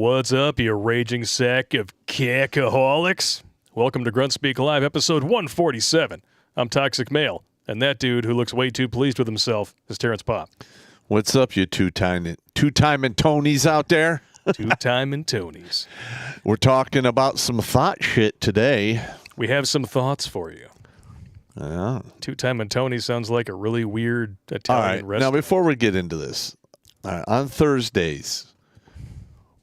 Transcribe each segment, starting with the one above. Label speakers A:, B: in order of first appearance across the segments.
A: What's up, you raging sack of cackaholics? Welcome to Grunt Speak Live, episode 147. I'm Toxic Male, and that dude who looks way too pleased with himself is Terrence Pop.
B: What's up, you two-time and Tonys out there?
A: Two-time and Tonys.
B: We're talking about some thought shit today.
A: We have some thoughts for you. Two-time and Tony sounds like a really weird Italian restaurant.
B: Now, before we get into this, on Thursdays,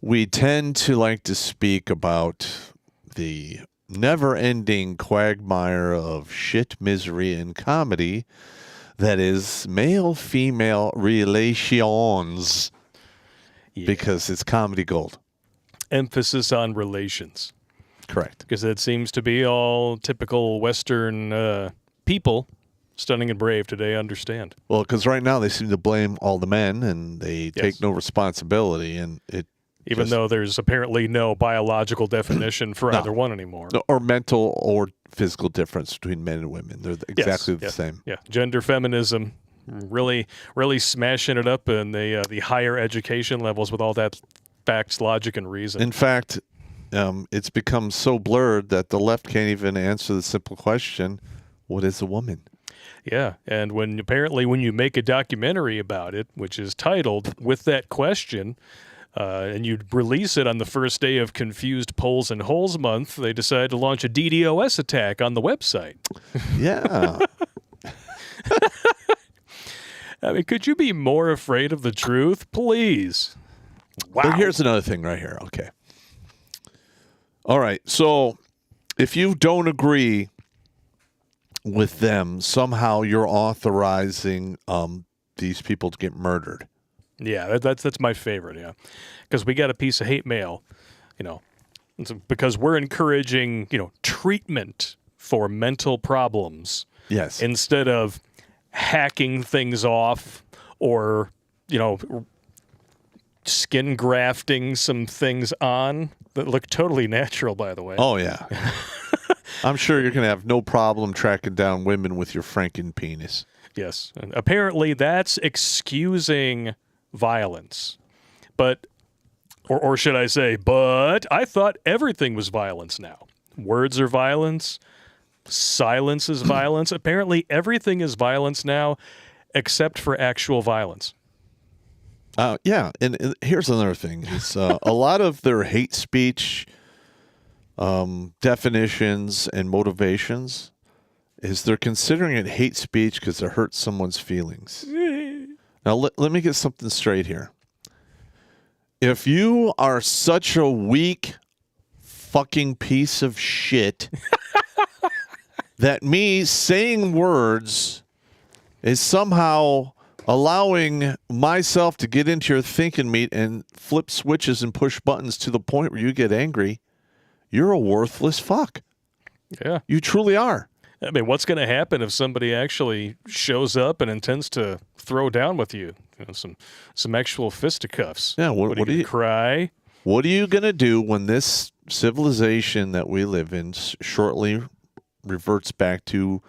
B: we tend to like to speak about the never-ending quagmire of shit, misery, and comedy that is male-female relations, because it's comedy gold.
A: Emphasis on relations.
B: Correct.
A: Because that seems to be all typical Western people, stunning and brave today, understand.
B: Well, because right now they seem to blame all the men, and they take no responsibility, and
A: Even though there's apparently no biological definition for either one anymore.
B: Or mental or physical difference between men and women. They're exactly the same.
A: Yeah, gender feminism really smashing it up in the higher education levels with all that facts, logic, and reason.
B: In fact, it's become so blurred that the left can't even answer the simple question, what is a woman?
A: Yeah, and when you make a documentary about it, which is titled With That Question, and you release it on the first day of Confused Poles and Holes Month, they decide to launch a DDoS attack on the website.
B: Yeah.
A: I mean, could you be more afraid of the truth? Please. Wow.
B: But here's another thing right here. Okay. All right. So if you don't agree with them, somehow you're authorizing these people to get murdered.
A: Yeah, that's my favorite, yeah. Because we got a piece of hate mail, because we're encouraging, treatment for mental problems.
B: Yes.
A: Instead of hacking things off or, skin grafting some things on that look totally natural, by the way.
B: Oh, yeah. I'm sure you're going to have no problem tracking down women with your Franken penis.
A: Yes. And apparently that's excusing violence. But, or should I say, but I thought everything was violence now. Words are violence. Silence is violence. Apparently everything is violence now, except for actual violence.
B: Yeah, and here's another thing. It's, a lot of their hate speech definitions and motivations is they're considering it hate speech because it hurts someone's feelings. Now, let me get something straight here. If you are such a weak fucking piece of shit that me saying words is somehow allowing myself to get into your thinking meat and flip switches and push buttons to the point where you get angry, you're a worthless fuck.
A: Yeah.
B: You truly are.
A: I mean, what's going to happen if somebody actually shows up and intends to throw down with you? Some actual fisticuffs.
B: Yeah.
A: What are you cry?
B: What are you going to do when this civilization that we live in shortly reverts back to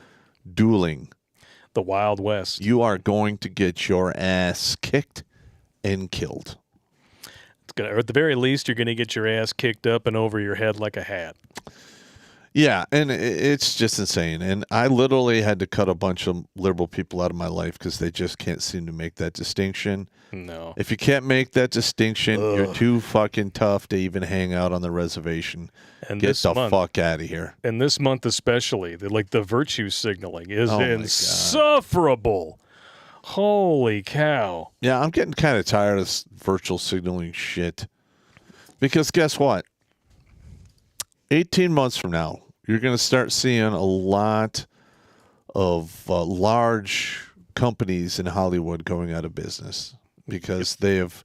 B: dueling?
A: The Wild West.
B: You are going to get your ass kicked and killed.
A: Or at the very least, you're going to get your ass kicked up and over your head like a hat.
B: Yeah, and it's just insane. And I literally had to cut a bunch of liberal people out of my life because they just can't seem to make that distinction.
A: No.
B: If you can't make that distinction, you're too fucking tough to even hang out on the reservation.
A: And
B: get the fuck out of here.
A: And this month especially, the virtue signaling is insufferable. Holy cow.
B: Yeah, I'm getting kind of tired of this virtual signaling shit. Because guess what? 18 months from now, you're going to start seeing a lot of large companies in Hollywood going out of business because they've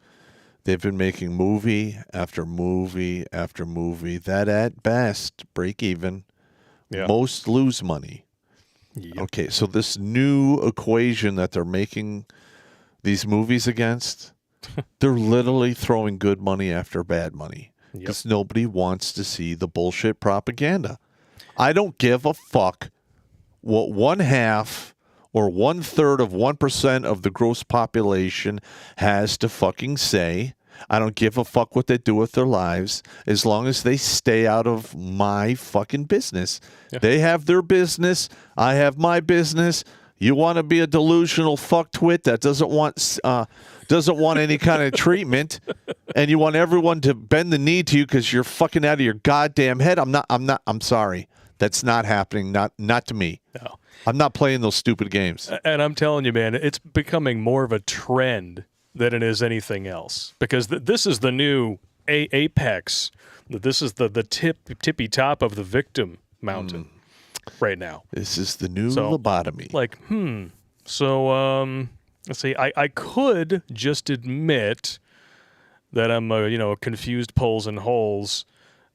B: been making movie after movie after movie that at best break even. Yeah. Most lose money. Yep. Okay, so this new equation that they're making these movies against, they're literally throwing good money after bad money. Because nobody wants to see the bullshit propaganda. I don't give a fuck what 1/2 or 1/3 of 1% of the gross population has to fucking say. I don't give a fuck what they do with their lives as long as they stay out of my fucking business.
A: Yeah.
B: They have their business. I have my business. You want to be a delusional fucktwit that doesn't want any kind of treatment, and you want everyone to bend the knee to you because you're fucking out of your goddamn head. I'm sorry. That's not happening. Not to me.
A: No.
B: I'm not playing those stupid games.
A: And I'm telling you, man, it's becoming more of a trend than it is anything else, because this is the new apex. This is the tippy top of the victim mountain right now.
B: This is the new lobotomy.
A: Like, so let's see. I could just admit that I'm confused poles and holes,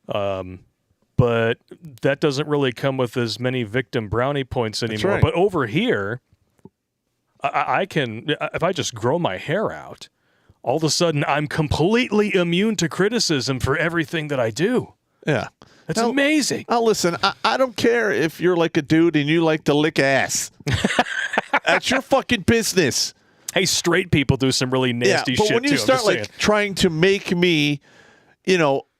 A: but that doesn't really come with as many victim brownie points anymore.
B: That's right.
A: But over here, I can, if I just grow my hair out, all of a sudden I'm completely immune to criticism for everything that I do.
B: Yeah.
A: That's amazing.
B: Now, listen, I don't care if you're like a dude and you like to lick ass. That's your fucking business.
A: Hey, straight people do some really nasty shit,
B: but when you start like trying to make me,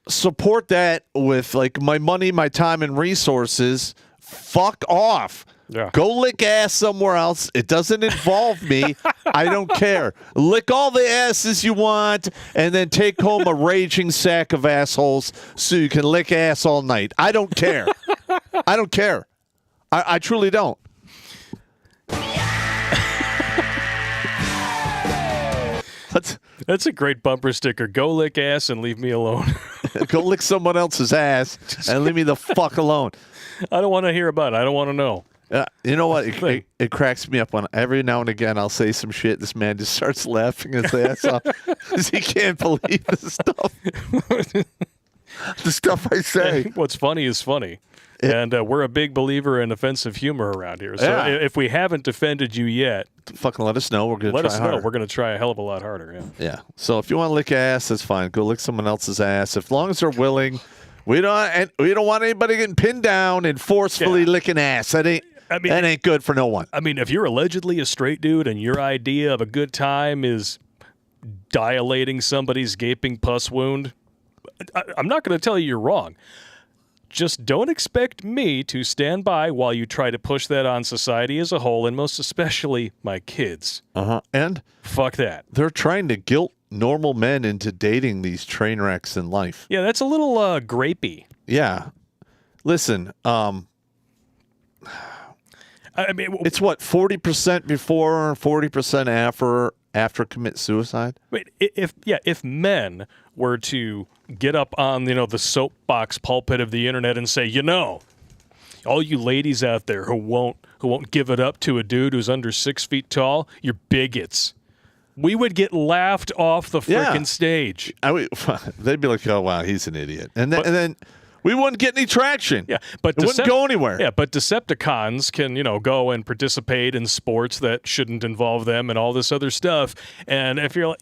B: support that with like my money, my time, and resources, fuck off.
A: Yeah.
B: Go lick ass somewhere else. It doesn't involve me. I don't care. Lick all the asses you want and then take home a raging sack of assholes so you can lick ass all night. I don't care. I don't care. I truly don't.
A: That's a great bumper sticker. Go lick ass and leave me alone.
B: Go lick someone else's ass and leave me the fuck alone.
A: I don't want to hear about it. I don't want to know.
B: You know what? It cracks me up when every now and again I'll say some shit. This man just starts laughing his ass off because he can't believe the stuff I say.
A: What's funny is funny. And we're a big believer in offensive humor around here. So if we haven't defended you yet,
B: fucking let us know. We're going to try
A: let us
B: harder.
A: know. We're going to try a hell of a lot harder.
B: Yeah. So if you want to lick ass, that's fine. Go lick someone else's ass. As long as they're willing. We don't want anybody getting pinned down and forcefully licking ass. That ain't good for no one.
A: I mean, if you're allegedly a straight dude and your idea of a good time is dilating somebody's gaping pus wound, I'm not going to tell you you're wrong. Just don't expect me to stand by while you try to push that on society as a whole, and most especially my kids.
B: And
A: fuck that.
B: They're trying to guilt normal men into dating these train wrecks in life.
A: Yeah, that's a little grapey.
B: Yeah. Listen,
A: I mean,
B: it's what, 40% before, 40% after commit suicide?
A: Wait, if men were to get up on the soapbox pulpit of the internet and say, all you ladies out there who won't give it up to a dude who's under 6 feet tall, you're bigots. We would get laughed off the frickin' stage.
B: They'd be like, "Oh wow, he's an idiot," and then we wouldn't get any traction.
A: Yeah, but
B: it wouldn't go anywhere.
A: Yeah, but Decepticons can go and participate in sports that shouldn't involve them and all this other stuff. And if you're like,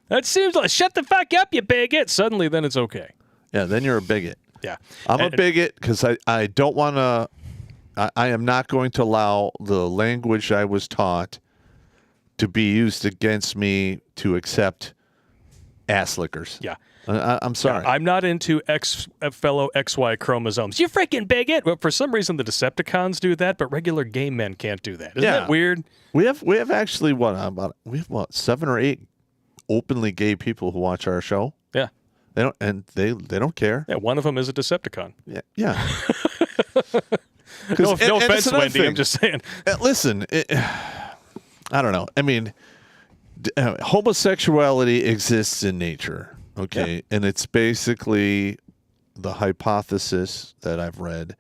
A: that seems like shut the fuck up, you bigot. Suddenly, then it's okay.
B: Yeah, then you're a bigot.
A: Yeah,
B: I'm a bigot because I don't want to. I am not going to allow the language I was taught to be used against me to accept ass lickers.
A: Yeah.
B: I'm sorry.
A: Yeah, I'm not into fellow XY chromosomes. You freaking bigot. Well, for some reason, the Decepticons do that, but regular gay men can't do that. Isn't that weird?
B: We have actually we have 7 or 8 openly gay people who watch our show.
A: Yeah.
B: They don't care.
A: Yeah, one of them is a Decepticon.
B: Yeah.
A: No offense, Wendy. I'm just saying.
B: Listen, I don't know. I mean, homosexuality exists in nature, okay? Yeah. And it's basically the hypothesis that I've read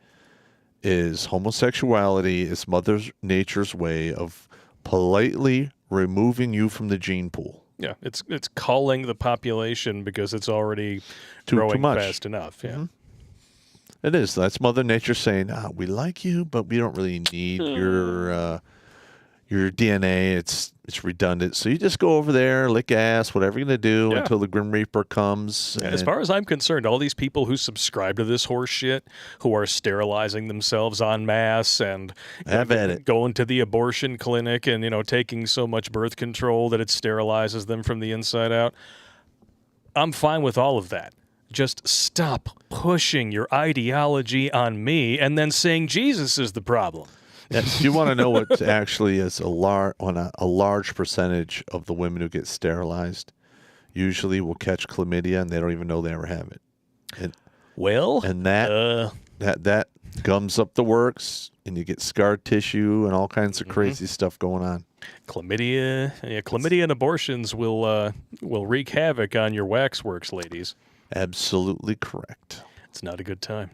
B: is homosexuality is Mother Nature's way of politely removing you from the gene pool.
A: Yeah, it's culling the population because it's already growing fast enough. Yeah. Mm-hmm.
B: It is. That's Mother Nature saying, we like you, but we don't really need your DNA. It's redundant. So you just go over there, lick ass, whatever you're going to do until the Grim Reaper comes.
A: As far as I'm concerned, all these people who subscribe to this horse shit, who are sterilizing themselves en masse and going to the abortion clinic and, taking so much birth control that it sterilizes them from the inside out, I'm fine with all of that. Just stop pushing your ideology on me and then saying Jesus is the problem.
B: Do you want to know what actually is a large percentage of the women who get sterilized usually will catch chlamydia and they don't even know they ever have it. And that gums up the works, and you get scar tissue and all kinds of crazy stuff going on.
A: Chlamydia and abortions will wreak havoc on your waxworks, ladies.
B: Absolutely correct.
A: It's not a good time.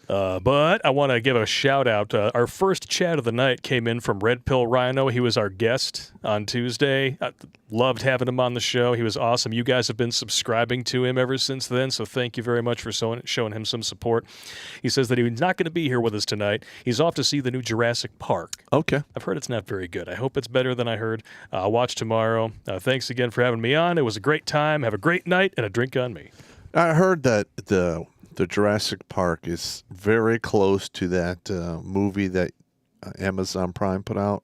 A: But I want to give a shout out. Our first chat of the night came in from Red Pill Rhino. He was our guest on Tuesday. I loved having him on the show. He was awesome. You guys have been subscribing to him ever since then, so thank you very much for showing him some support. He says that he's not going to be here with us tonight. He's off to see the new Jurassic Park.
B: Okay.
A: I've heard it's not very good. I hope it's better than I heard. I'll watch tomorrow. Thanks again for having me on. It was a great time. Have a great night and a drink on me.
B: I heard that the Jurassic Park is very close to that movie that Amazon Prime put out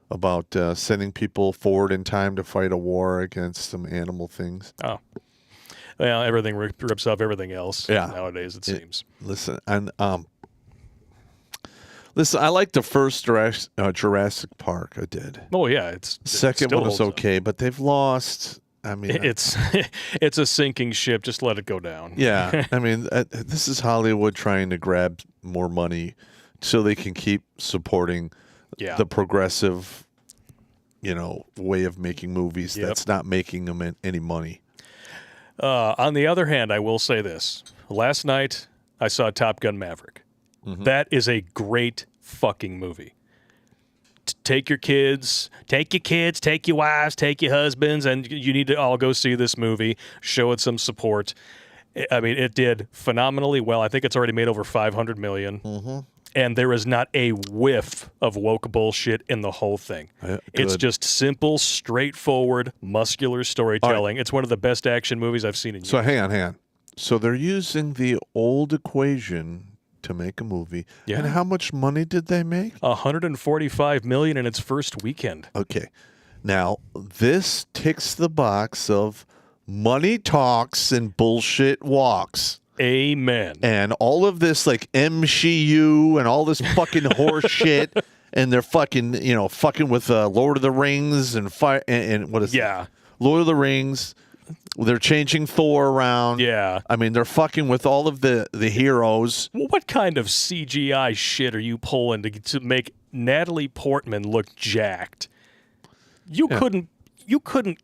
B: about sending people forward in time to fight a war against some animal things.
A: Oh. Well, everything rips off everything else nowadays, it seems.
B: Listen, I like the first Jurassic Park. I did.
A: Oh, yeah.
B: Second one was okay, but they've lost... I mean,
A: it's a sinking ship. Just let it go down.
B: Yeah, I mean, this is Hollywood trying to grab more money so they can keep supporting the progressive, way of making movies that's not making them any money.
A: On the other hand, I will say this: last night I saw Top Gun Maverick. Mm-hmm. That is a great fucking movie. Take your kids, take your wives, take your husbands, and you need to all go see this movie. Show it some support. I mean, it did phenomenally well. I think it's already made over $500 million. Mm-hmm. And there is not a whiff of woke bullshit in the whole thing. It's just simple, straightforward, muscular storytelling. Right. It's one of the best action movies I've seen in years.
B: So hang on. So they're using the old equation to make a movie. Yeah. And how much money did they make?
A: $145 million in its first weekend.
B: Okay. Now, this ticks the box of money talks and bullshit walks.
A: Amen.
B: And all of this like MCU and all this fucking horse shit, and they're fucking, fucking with Lord of the Rings and what is it? Lord of the Rings. They're changing Thor around.
A: Yeah.
B: I mean, they're fucking with all of the heroes.
A: Well, what kind of CGI shit are you pulling to make Natalie Portman look jacked? You couldn't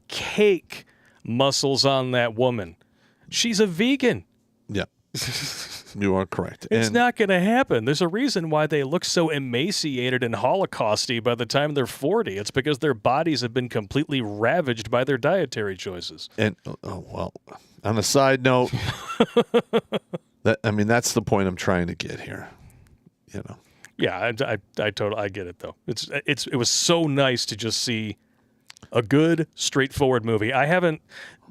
A: cake muscles on that woman. She's a vegan.
B: Yeah. You are correct.
A: It's not going to happen. There's a reason why they look so emaciated and holocausty by the time they're 40. It's because their bodies have been completely ravaged by their dietary choices.
B: And, on a side note, that's the point I'm trying to get here.
A: Yeah, I totally get it, though. It was so nice to just see a good, straightforward movie. I haven't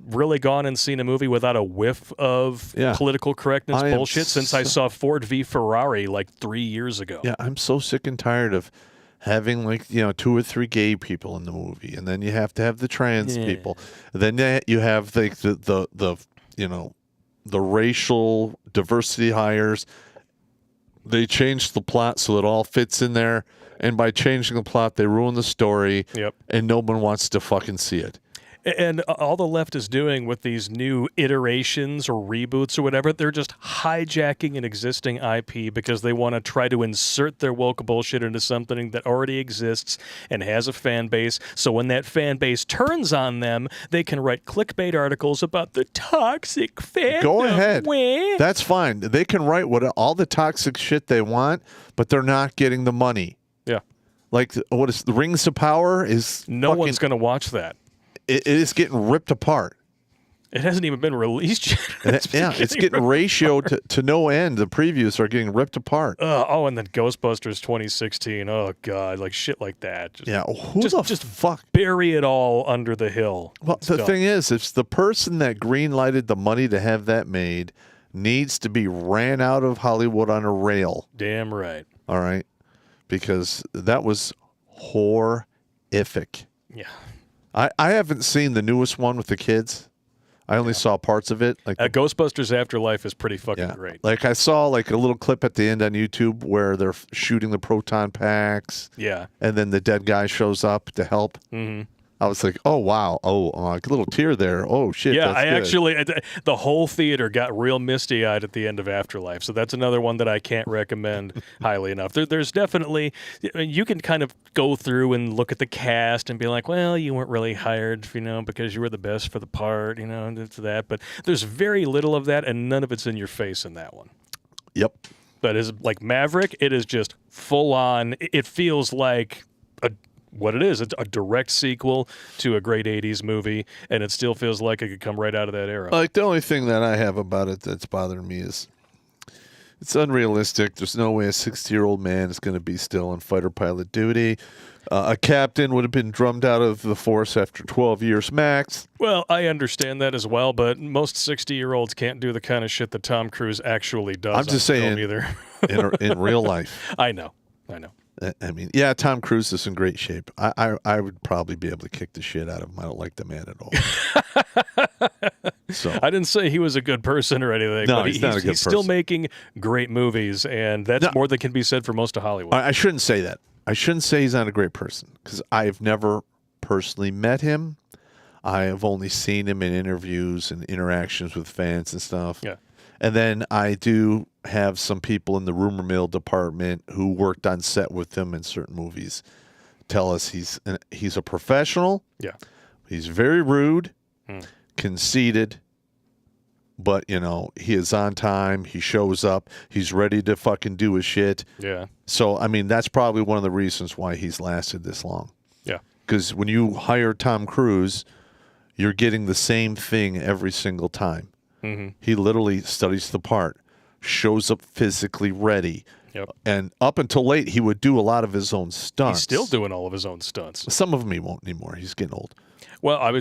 A: really gone and seen a movie without a whiff of political correctness bullshit since I saw Ford v Ferrari like 3 years ago.
B: Yeah, I'm so sick and tired of having 2 or 3 gay people in the movie, and then you have to have the trans people. Then you have the racial diversity hires. They change the plot so it all fits in there. And by changing the plot, they ruin the story, and no one wants to fucking see it.
A: And all the left is doing with these new iterations or reboots or whatever, they're just hijacking an existing IP because they want to try to insert their woke bullshit into something that already exists and has a fan base. So when that fan base turns on them, they can write clickbait articles about the toxic fandom.
B: Go ahead. That's fine. They can write all the toxic shit they want, but they're not getting the money.
A: Yeah.
B: Like, what is the Rings of Power is...
A: No one's going to watch that.
B: It is getting ripped apart.
A: It hasn't even been released yet.
B: It's getting ratioed to no end. The previews are getting ripped apart.
A: And then Ghostbusters 2016. Oh, God. Like, shit like that.
B: Just fuck?
A: Bury it all under the hill.
B: Well, the thing is, if the person that green-lighted the money to have that made needs to be ran out of Hollywood on a rail.
A: Damn right.
B: All right? Because that was horrific.
A: Yeah.
B: I haven't seen the newest one with the kids. I only saw parts of it. Like
A: Ghostbusters Afterlife is pretty fucking great.
B: Like I saw like a little clip at the end on YouTube where they're shooting the proton packs.
A: Yeah.
B: And then the dead guy shows up to help.
A: Mm-hmm.
B: I was like, oh, wow. Oh, like a little tear there. Oh, shit.
A: Yeah,
B: that's good.
A: the whole theater got real misty-eyed at the end of Afterlife. So that's another one that I can't recommend highly enough. There's definitely, you can kind of go through and look at the cast and be like, well, you weren't really hired, because you were the best for the part, and it's that. But there's very little of that, and none of it's in your face in that one.
B: Yep.
A: But as like Maverick, it is just full on. It feels like what it is. It's a direct sequel to a great 80s movie, and it still feels like it could come right out of that era.
B: Like, the only thing that I have about it that's bothering me is it's unrealistic. There's no way a 60-year-old man is going to be still on fighter pilot duty. A captain would have been drummed out of the force after 12 years max.
A: Well, I understand that as well, but most 60-year-olds can't do the kind of shit that Tom Cruise actually does.
B: I'm just saying,
A: either.
B: in real life.
A: I know.
B: I mean, yeah, Tom Cruise is in great shape. I would probably be able to kick the shit out of him. I don't like the man at all. So
A: I didn't say he was a good person or anything.
B: No,
A: but
B: he's not a good
A: He's still
B: person.
A: making great movies, and that's more than can be said for most of Hollywood.
B: I shouldn't say that. I shouldn't say he's not a great person because I've never personally met him. I have only seen him in interviews and interactions with fans and stuff.
A: Yeah.
B: And then I do have some people in the rumor mill department who worked on set with him in certain movies tell us he's a professional.
A: Yeah.
B: He's very rude, conceited, but, he is on time. He shows up. He's ready to fucking do his shit.
A: Yeah.
B: So, I mean, that's probably one of the reasons why he's lasted this long.
A: Yeah.
B: Because when you hire Tom Cruise, you're getting the same thing every single time.
A: Mm-hmm.
B: He literally studies the part, shows up physically ready.
A: Yep.
B: And up until late, he would do a lot of his own stunts.
A: He's still doing all of his own stunts.
B: Some of them he won't anymore. He's getting old.
A: Well,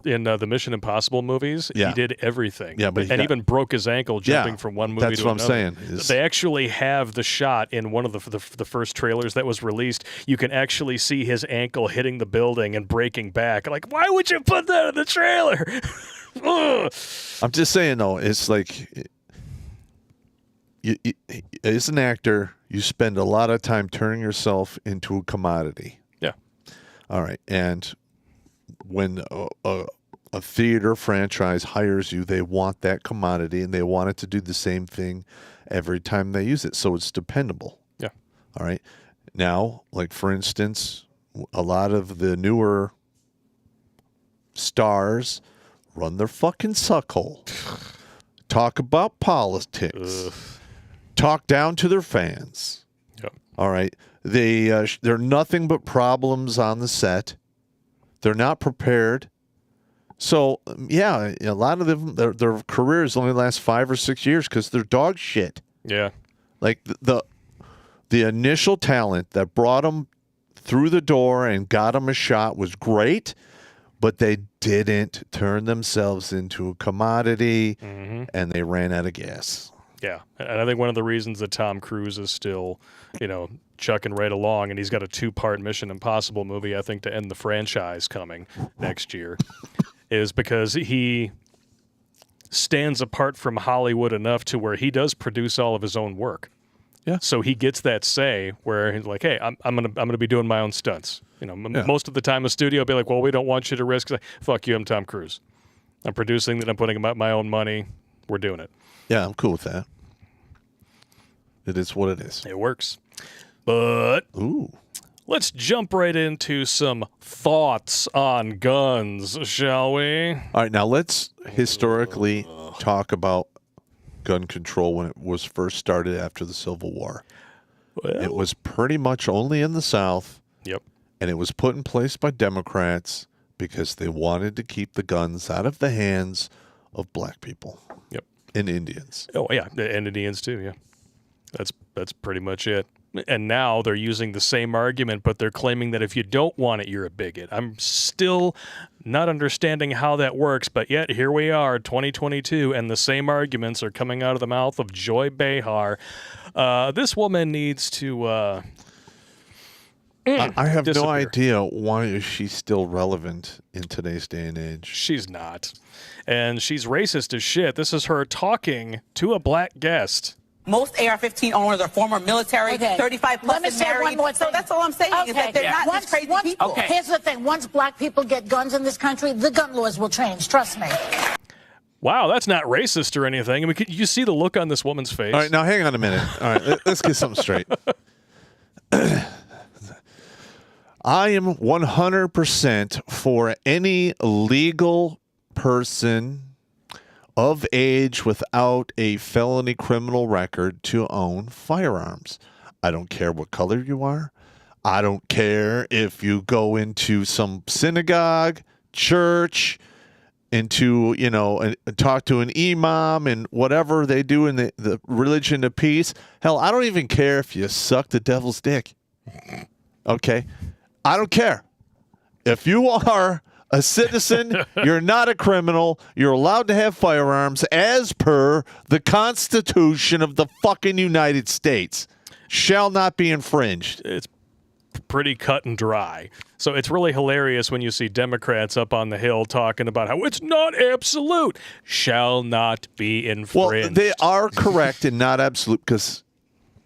A: in the Mission Impossible movies, he did everything.
B: Yeah, but
A: even broke his ankle jumping from one movie to another.
B: That's what I'm saying.
A: They actually have the shot in one of the first trailers that was released. You can actually see his ankle hitting the building and breaking back. Like, why would you put that in the trailer?
B: I'm just saying, though, it's like, as an actor, you spend a lot of time turning yourself into a commodity.
A: Yeah.
B: All right. And when a theater franchise hires you, they want that commodity, and they want it to do the same thing every time they use it, so it's dependable.
A: Yeah.
B: All right. Now, like, for instance, a lot of the newer stars run their fucking suckhole, talk about politics, talk down to their fans.
A: Yep.
B: All right. They're nothing but problems on the set. They're not prepared. So, yeah, a lot of them, their careers only last 5 or 6 years because they're dog shit.
A: Yeah.
B: Like, the initial talent that brought them through the door and got them a shot was great, but they didn't turn themselves into a commodity, and they ran out of gas.
A: Yeah, and I think one of the reasons that Tom Cruise is still, chucking right along, and he's got a 2-part Mission Impossible movie, I think, to end the franchise coming next year, is because he stands apart from Hollywood enough to where he does produce all of his own work.
B: Yeah.
A: So he gets that say where he's like, hey, I'm gonna be doing my own stunts. Most of the time a studio will be like, well, we don't want you to risk. Like, fuck you, I'm Tom Cruise. I'm producing that. I'm putting out my own money. We're doing it.
B: Yeah, I'm cool with that. It is what it is.
A: It works. But let's jump right into some thoughts on guns, shall we?
B: All right, now let's historically talk about gun control when it was first started after the Civil War.
A: Well,
B: it was pretty much only in the South.
A: Yep.
B: And it was put in place by Democrats because they wanted to keep the guns out of the hands of black people.
A: Yep.
B: And Indians.
A: Oh, yeah, and Indians too, yeah. That's pretty much it. And now they're using the same argument, but they're claiming that if you don't want it, you're a bigot. I'm still not understanding how that works, but yet here we are, 2022, and the same arguments are coming out of the mouth of Joy Behar. This woman needs to
B: I have no
A: disappear.
B: idea why is she still relevant in today's day and age.
A: She's not. And she's racist as shit. This is her talking to a black guest.
C: Most AR-15 owners are former military, 35 plus
D: Let me
C: and
D: say
C: married.
D: one more thing.
C: So that's all I'm saying is that they're not these crazy people.
D: Here's the thing. Once black people get guns in this country, the gun laws will change. Trust me.
A: Wow, that's not racist or anything. I mean, you see the look on this woman's face.
B: All right, now hang on a minute. All right, let's get something straight. I am 100% for any legal person of age without a felony criminal record to own firearms. I don't care what color you are. I don't care if you go into some synagogue, church, into, and talk to an imam and whatever they do in the religion of peace. Hell, I don't even care if you suck the devil's dick. Okay? I don't care. If you are a citizen, you're not a criminal. You're allowed to have firearms as per the Constitution of the fucking United States. Shall not be infringed.
A: It's pretty cut and dry. So it's really hilarious when you see Democrats up on the Hill talking about how it's not absolute. Shall not be infringed.
B: Well, they are correct and not absolute because,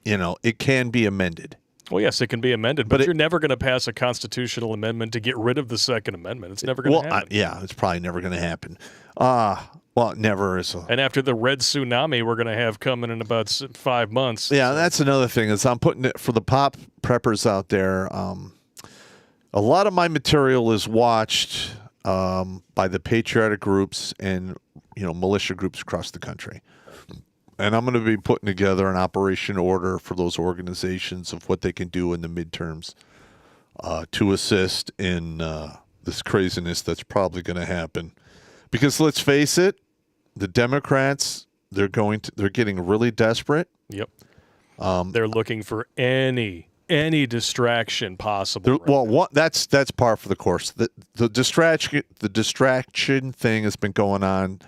B: it can be amended.
A: Well, yes, it can be amended, but you're never going to pass a constitutional amendment to get rid of the Second Amendment. It's never going to happen.
B: It's probably never going to happen. It never is.
A: And after the red tsunami we're going to have coming in about 5 months.
B: Yeah, that's another thing is I'm putting it for the pop preppers out there. A lot of my material is watched by the patriotic groups and militia groups across the country. And I'm going to be putting together an operation order for those organizations of what they can do in the midterms to assist in this craziness that's probably going to happen. Because let's face it, the Democrats, they're getting really desperate.
A: Yep. They're looking for any distraction possible.
B: That's par for the course. The distraction thing has been going on.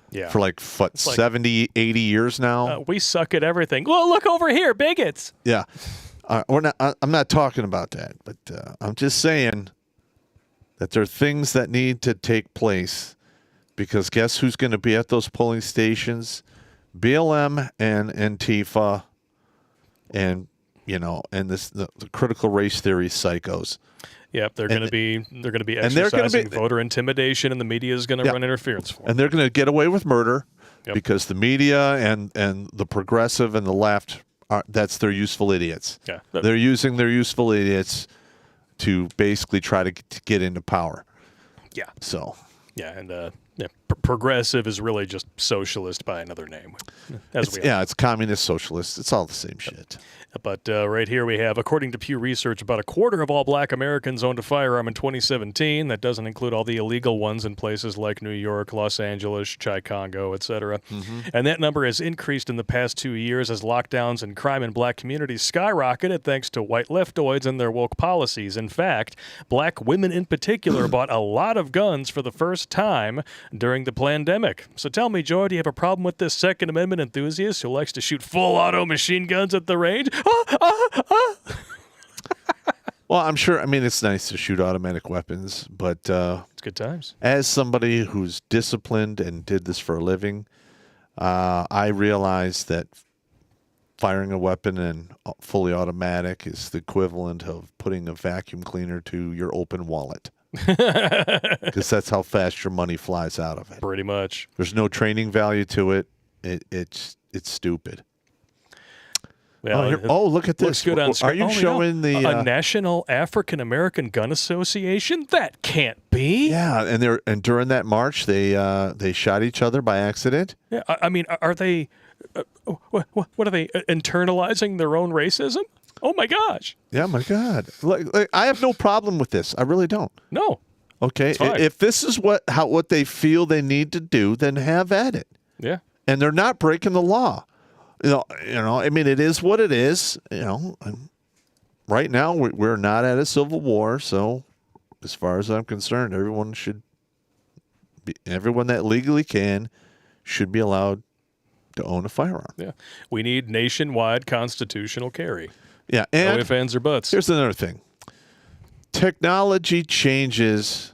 A: Yeah.
B: For 70, 80 years now.
A: We suck at everything. Well, look over here, bigots.
B: Yeah. I'm not talking about that, but I'm just saying that there are things that need to take place because guess who's going to be at those polling stations? BLM and Antifa and, and the critical race theory psychos.
A: Yep, they're going to be exercising voter intimidation, and the media is going to run interference for them.
B: And they're going to get away with murder because the media and the progressive and the left that's their useful idiots.
A: Yeah,
B: they're using their useful idiots to basically try to get into power.
A: Yeah.
B: So.
A: Yeah, and progressive is really just socialist by another name.
B: It's communist, socialist. It's all the same shit.
A: But right here we have, according to Pew Research, about a quarter of all black Americans owned a firearm in 2017. That doesn't include all the illegal ones in places like New York, Los Angeles, Chicago, etc. Mm-hmm. And that number has increased in the past 2 years as lockdowns and crime in black communities skyrocketed thanks to white leftoids and their woke policies. In fact, black women in particular bought a lot of guns for the first time during the pandemic. So tell me, Joy, do you have a problem with this Second Amendment enthusiast who likes to shoot full auto machine guns at the range?
B: Well, I'm sure. I mean, it's nice to shoot automatic weapons, but
A: it's good times.
B: As somebody who's disciplined and did this for a living, I realize that firing a weapon in fully automatic is the equivalent of putting a vacuum cleaner to your open wallet. Because that's how fast your money flies out of it.
A: Pretty much.
B: There's no training value to it. It's stupid.
A: Well,
B: look at this.
A: Looks good on screen.
B: Are you showing
A: a National African American Gun Association? That can't be.
B: Yeah, and during that march, they shot each other by accident.
A: Yeah, I mean, are they? What are they internalizing their own racism? Oh my gosh.
B: Yeah, my God. Like, I have no problem with this. I really don't.
A: No.
B: Okay. If this is what they feel they need to do, then have at it.
A: Yeah.
B: And they're not breaking the law. I mean, it is what it is. Right now we're not at a civil war, so as far as I'm concerned, everyone that legally can should be allowed to own a firearm.
A: Yeah. We need nationwide constitutional carry.
B: Yeah, and
A: no ifs, ands, or buts.
B: Here's another thing. Technology changes.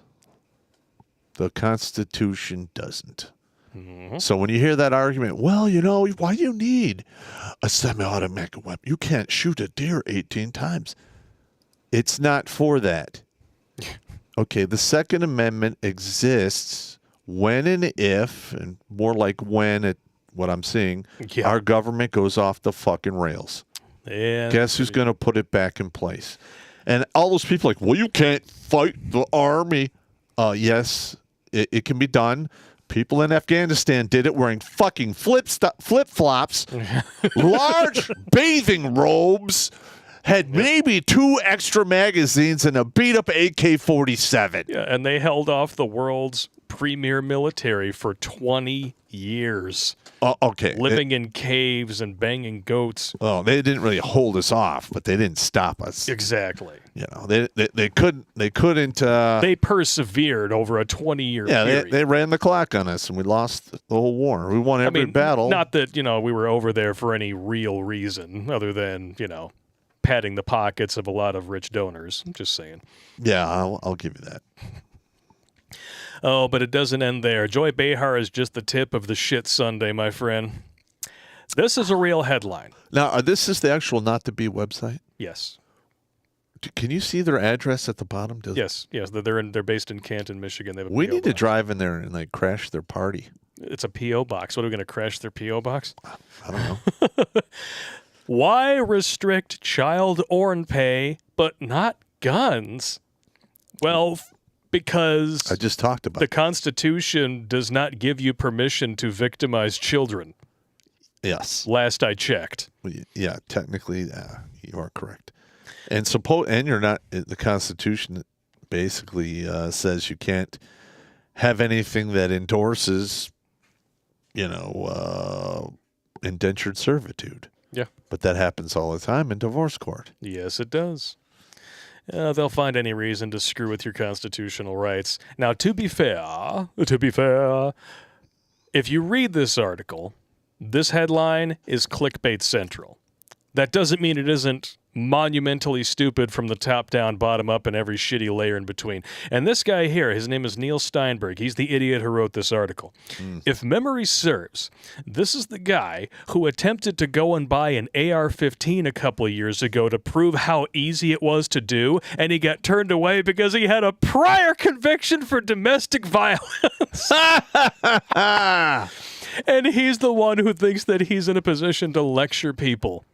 B: The Constitution doesn't. So when you hear that argument, well, why do you need a semi-automatic weapon? You can't shoot a deer 18 times. It's not for that. Okay, the Second Amendment exists when and if, and more like when, what I'm seeing, our government goes off the fucking rails.
A: Yeah.
B: Guess who's going to put it back in place? And all those people like, well, you can't fight the army. Yes, it can be done. People in Afghanistan did it wearing fucking flip-flops, large bathing robes, had maybe 2 extra magazines and a beat-up AK-47.
A: Yeah, and they held off the world's premier military for 20 years.
B: Okay.
A: Living in caves and banging goats.
B: Oh, they didn't really hold us off, but they didn't stop us.
A: Exactly.
B: They couldn't.
A: They persevered over a 20-year period.
B: They ran the clock on us, and we lost the whole war. We won every battle.
A: Not that we were over there for any real reason, other than padding the pockets of a lot of rich donors. I'm just saying.
B: Yeah, I'll give you that.
A: Oh, but it doesn't end there. Joy Behar is just the tip of the shit sundae, my friend. This is a real headline.
B: Now, this is the actual Not to Be website?
A: Yes.
B: Can you see their address at the bottom?
A: Yes. They're based in Canton, Michigan. They have a
B: we
A: PO
B: need to
A: box.
B: drive in there and crash their party.
A: It's a P.O. box. What, are we going to crash their P.O. box?
B: I don't know.
A: Why restrict child orn pay but not guns? Well, because
B: I just talked about
A: the Constitution does not give you permission to victimize children.
B: Yes.
A: Last I checked.
B: Yeah, technically, you are correct. And you're not. The Constitution basically says you can't have anything that endorses, indentured servitude.
A: Yeah.
B: But that happens all the time in divorce court.
A: Yes, it does. They'll find any reason to screw with your constitutional rights. Now, to be fair, if you read this article, this headline is clickbait central. That doesn't mean it isn't monumentally stupid from the top down, bottom up, and every shitty layer in between. And this guy here, his name is Neil Steinberg. He's the idiot who wrote this article. If memory serves, this is the guy who attempted to go and buy an AR-15 a couple of years ago to prove how easy it was to do, and he got turned away because he had a prior conviction for domestic violence. And he's the one who thinks that he's in a position to lecture people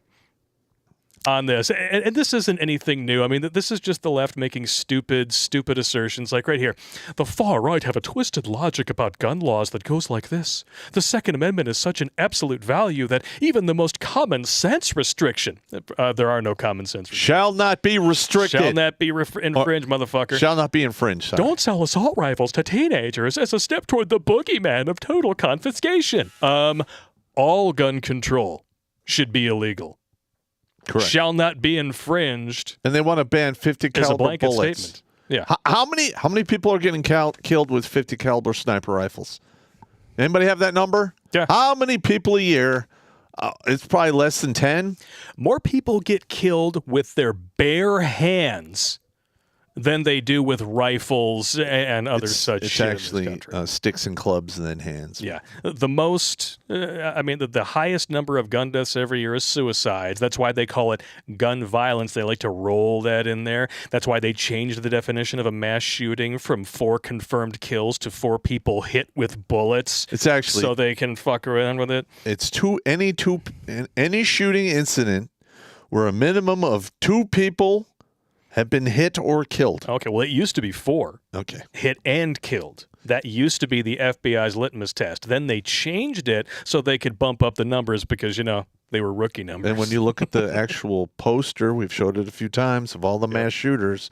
A: on this. And this isn't anything new. I mean, this is just the left making stupid assertions. Like right here, the far right have a twisted logic about gun laws that goes like this. The Second Amendment is such an absolute value that even the most common sense restriction, there are no common sense restrictions.
B: Shall not be restricted.
A: Shall not be infringed, motherfucker.
B: Shall not be infringed. Sorry.
A: Don't sell assault rifles to teenagers as a step toward the boogeyman of total confiscation. All gun control should be illegal.
B: Correct.
A: Shall not be infringed.
B: And they want to ban 50
A: As a
B: caliber
A: blanket
B: bullets.
A: statement. Yeah.
B: How many people are getting killed with 50 caliber sniper rifles? Anybody have that number?
A: Yeah.
B: How many people a year? It's probably less than 10.
A: More people get killed with their bare hands than they do with rifles and other such
B: It's
A: shit
B: actually
A: in this country.
B: sticks and clubs and then hands.
A: Yeah. The most, the highest number of gun deaths every year is suicides. That's why they call it gun violence. They like to roll that in there. That's why they changed the definition of a mass shooting from 4 confirmed kills to 4 people hit with bullets.
B: It's actually
A: so they can fuck around with it.
B: It's any shooting incident where a minimum of 2 people have been hit or killed.
A: Okay, well, it used to be 4.
B: Okay.
A: Hit and killed. That used to be the FBI's litmus test. Then they changed it so they could bump up the numbers because, they were rookie numbers.
B: And when you look at the actual poster, we've showed it a few times, of all the mass shooters,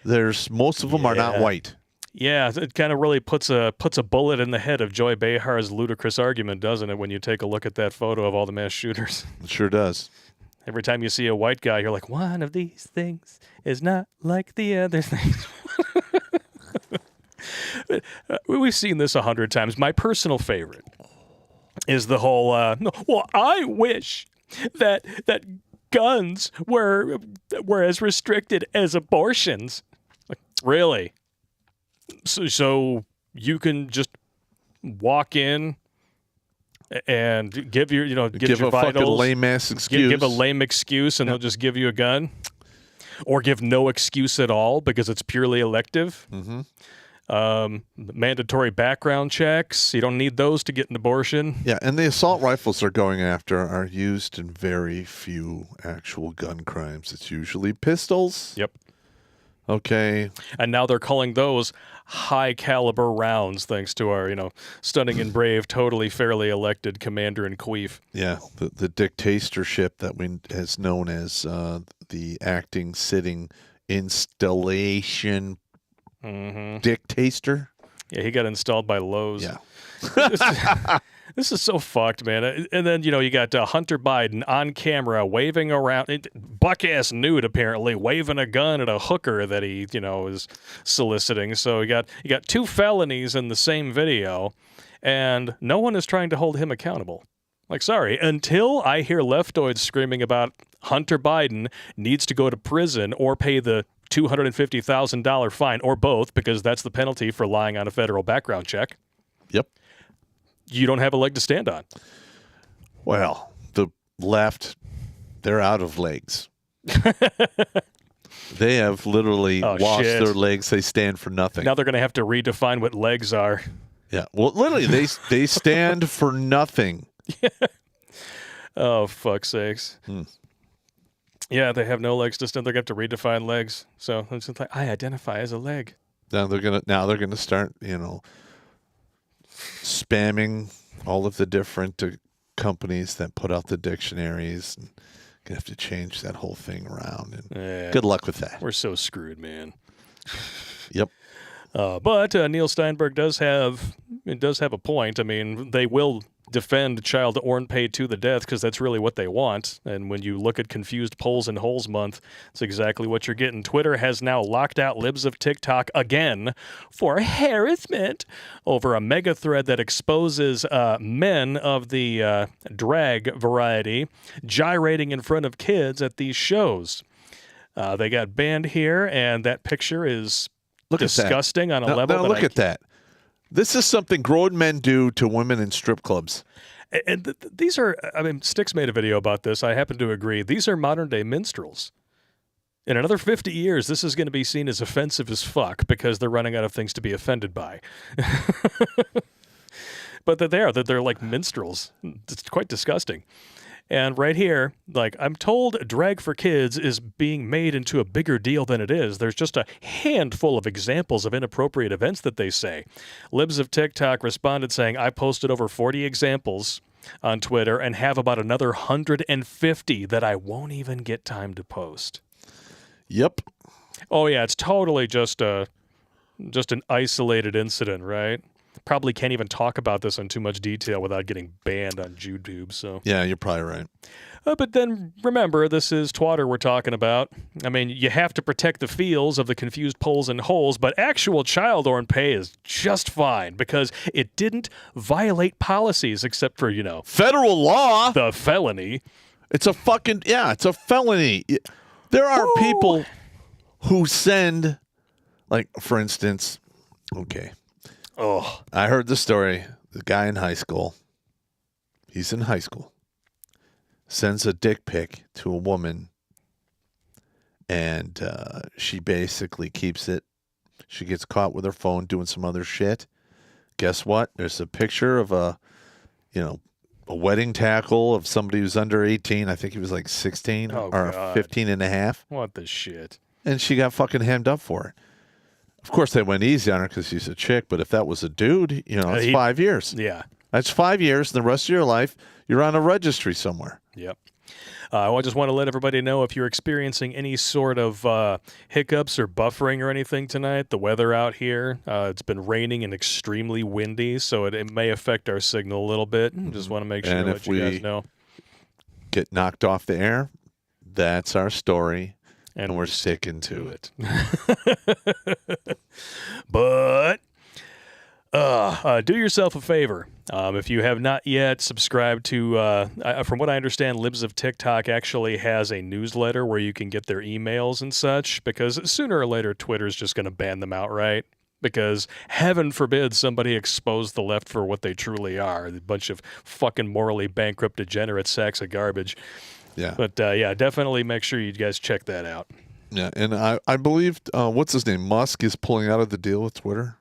B: most of them are not white.
A: Yeah, it kind of really puts a bullet in the head of Joy Behar's ludicrous argument, doesn't it, when you take a look at that photo of all the mass shooters?
B: It sure does.
A: Every time you see a white guy, you're like, one of these things is not like the other things. We've seen this 100 times. My personal favorite is the whole, I wish that guns were as restricted as abortions. Really? So you can just walk in and give your, give your
B: a fucking
A: vitals,
B: lame ass excuse.
A: give a lame excuse, and they'll just give you a gun, or give no excuse at all because it's purely elective. Mandatory background checks. You don't need those to get an abortion.
B: Yeah, and the assault rifles they're going after are used in very few actual gun crimes. It's usually pistols.
A: Yep.
B: Okay.
A: And now they're calling those high caliber rounds, thanks to our, stunning and brave, totally fairly elected commander in queef.
B: Yeah, the dictatorship that is known as the acting, sitting, installation dictator.
A: Yeah, he got installed by Lowe's.
B: Yeah.
A: This is so fucked, man. And then, you got Hunter Biden on camera waving around, buck-ass nude apparently, waving a gun at a hooker that he, is soliciting. So you got 2 felonies in the same video, and no one is trying to hold him accountable. Like, sorry, until I hear leftoids screaming about Hunter Biden needs to go to prison or pay the $250,000 fine, or both, because that's the penalty for lying on a federal background check.
B: Yep.
A: You don't have a leg to stand on.
B: Well, the left, they're out of legs. They have literally lost their legs. They stand for nothing.
A: Now they're going to have to redefine what legs are.
B: Yeah. Well, literally, they stand for nothing.
A: Oh, fuck's sakes. Yeah, they have no legs to stand. They're going to have to redefine legs. So it's just like, I identify as a leg.
B: Now they're gonna start, spamming all of the different companies that put out the dictionaries, and gonna have to change that whole thing around. And good luck with that.
A: We're so screwed, man.
B: Yep.
A: But Neil Steinberg does have a point. I mean, they will defend child orn pay to the death because that's really what they want. And when you look at Confused Polls and Holes Month, it's exactly what you're getting. Twitter has now locked out libs of TikTok again for harassment over a mega thread that exposes men of the drag variety gyrating in front of kids at these shows. They got banned here, and that picture is disgusting on a level.
B: Now look at that. This is something grown men do to women in strip clubs.
A: And these are, Styx made a video about this. I happen to agree. These are modern-day minstrels. In another 50 years, this is going to be seen as offensive as fuck because they're running out of things to be offended by. But they're like minstrels. It's quite disgusting. And right here, like, I'm told drag for kids is being made into a bigger deal than it is. There's just a handful of examples of inappropriate events that they say. Libs of TikTok responded saying, I posted over 40 examples on Twitter and have about another 150 that I won't even get time to post.
B: Yep.
A: Oh, yeah, it's totally just an isolated incident, right? Probably can't even talk about this in too much detail without getting banned on YouTube. So
B: yeah, you're probably right.
A: But then remember, this is Twatter we're talking about. I mean, you have to protect the feels of the Confused Polls and Holes, but actual child orn pay is just fine because it didn't violate policies except for,
B: federal law.
A: The felony.
B: It's a felony. There are people who send, like, for instance, okay.
A: Oh,
B: I heard the story. The guy in high school, he's in high school, sends a dick pic to a woman, and she basically keeps it. She gets caught with her phone doing some other shit. Guess what? There's a picture of a wedding tackle of somebody who's under 18. I think he was like 16 or
A: God.
B: 15 and a half.
A: What the shit?
B: And she got fucking hemmed up for it. Of course, they went easy on her because she's a chick, but if that was a dude, it's 5 years.
A: Yeah.
B: That's 5 years, and the rest of your life, you're on a registry somewhere.
A: Yep. I just want to let everybody know if you're experiencing any sort of hiccups or buffering or anything tonight, the weather out here, it's been raining and extremely windy, so it may affect our signal a little bit. Just want to make sure that you guys know.
B: Get knocked off the air, that's our story. And we're sticking to it.
A: But Do yourself a favor. If you have not yet subscribed to, from what I understand, Libs of TikTok actually has a newsletter where you can get their emails and such, because sooner or later Twitter's just going to ban them outright. Because heaven forbid somebody expose the left for what they truly are, a bunch of fucking morally bankrupt, degenerate sacks of garbage.
B: Yeah.
A: But yeah, definitely make sure you guys check that out.
B: Yeah, and I believe, what's his name, Musk is pulling out of the deal with Twitter.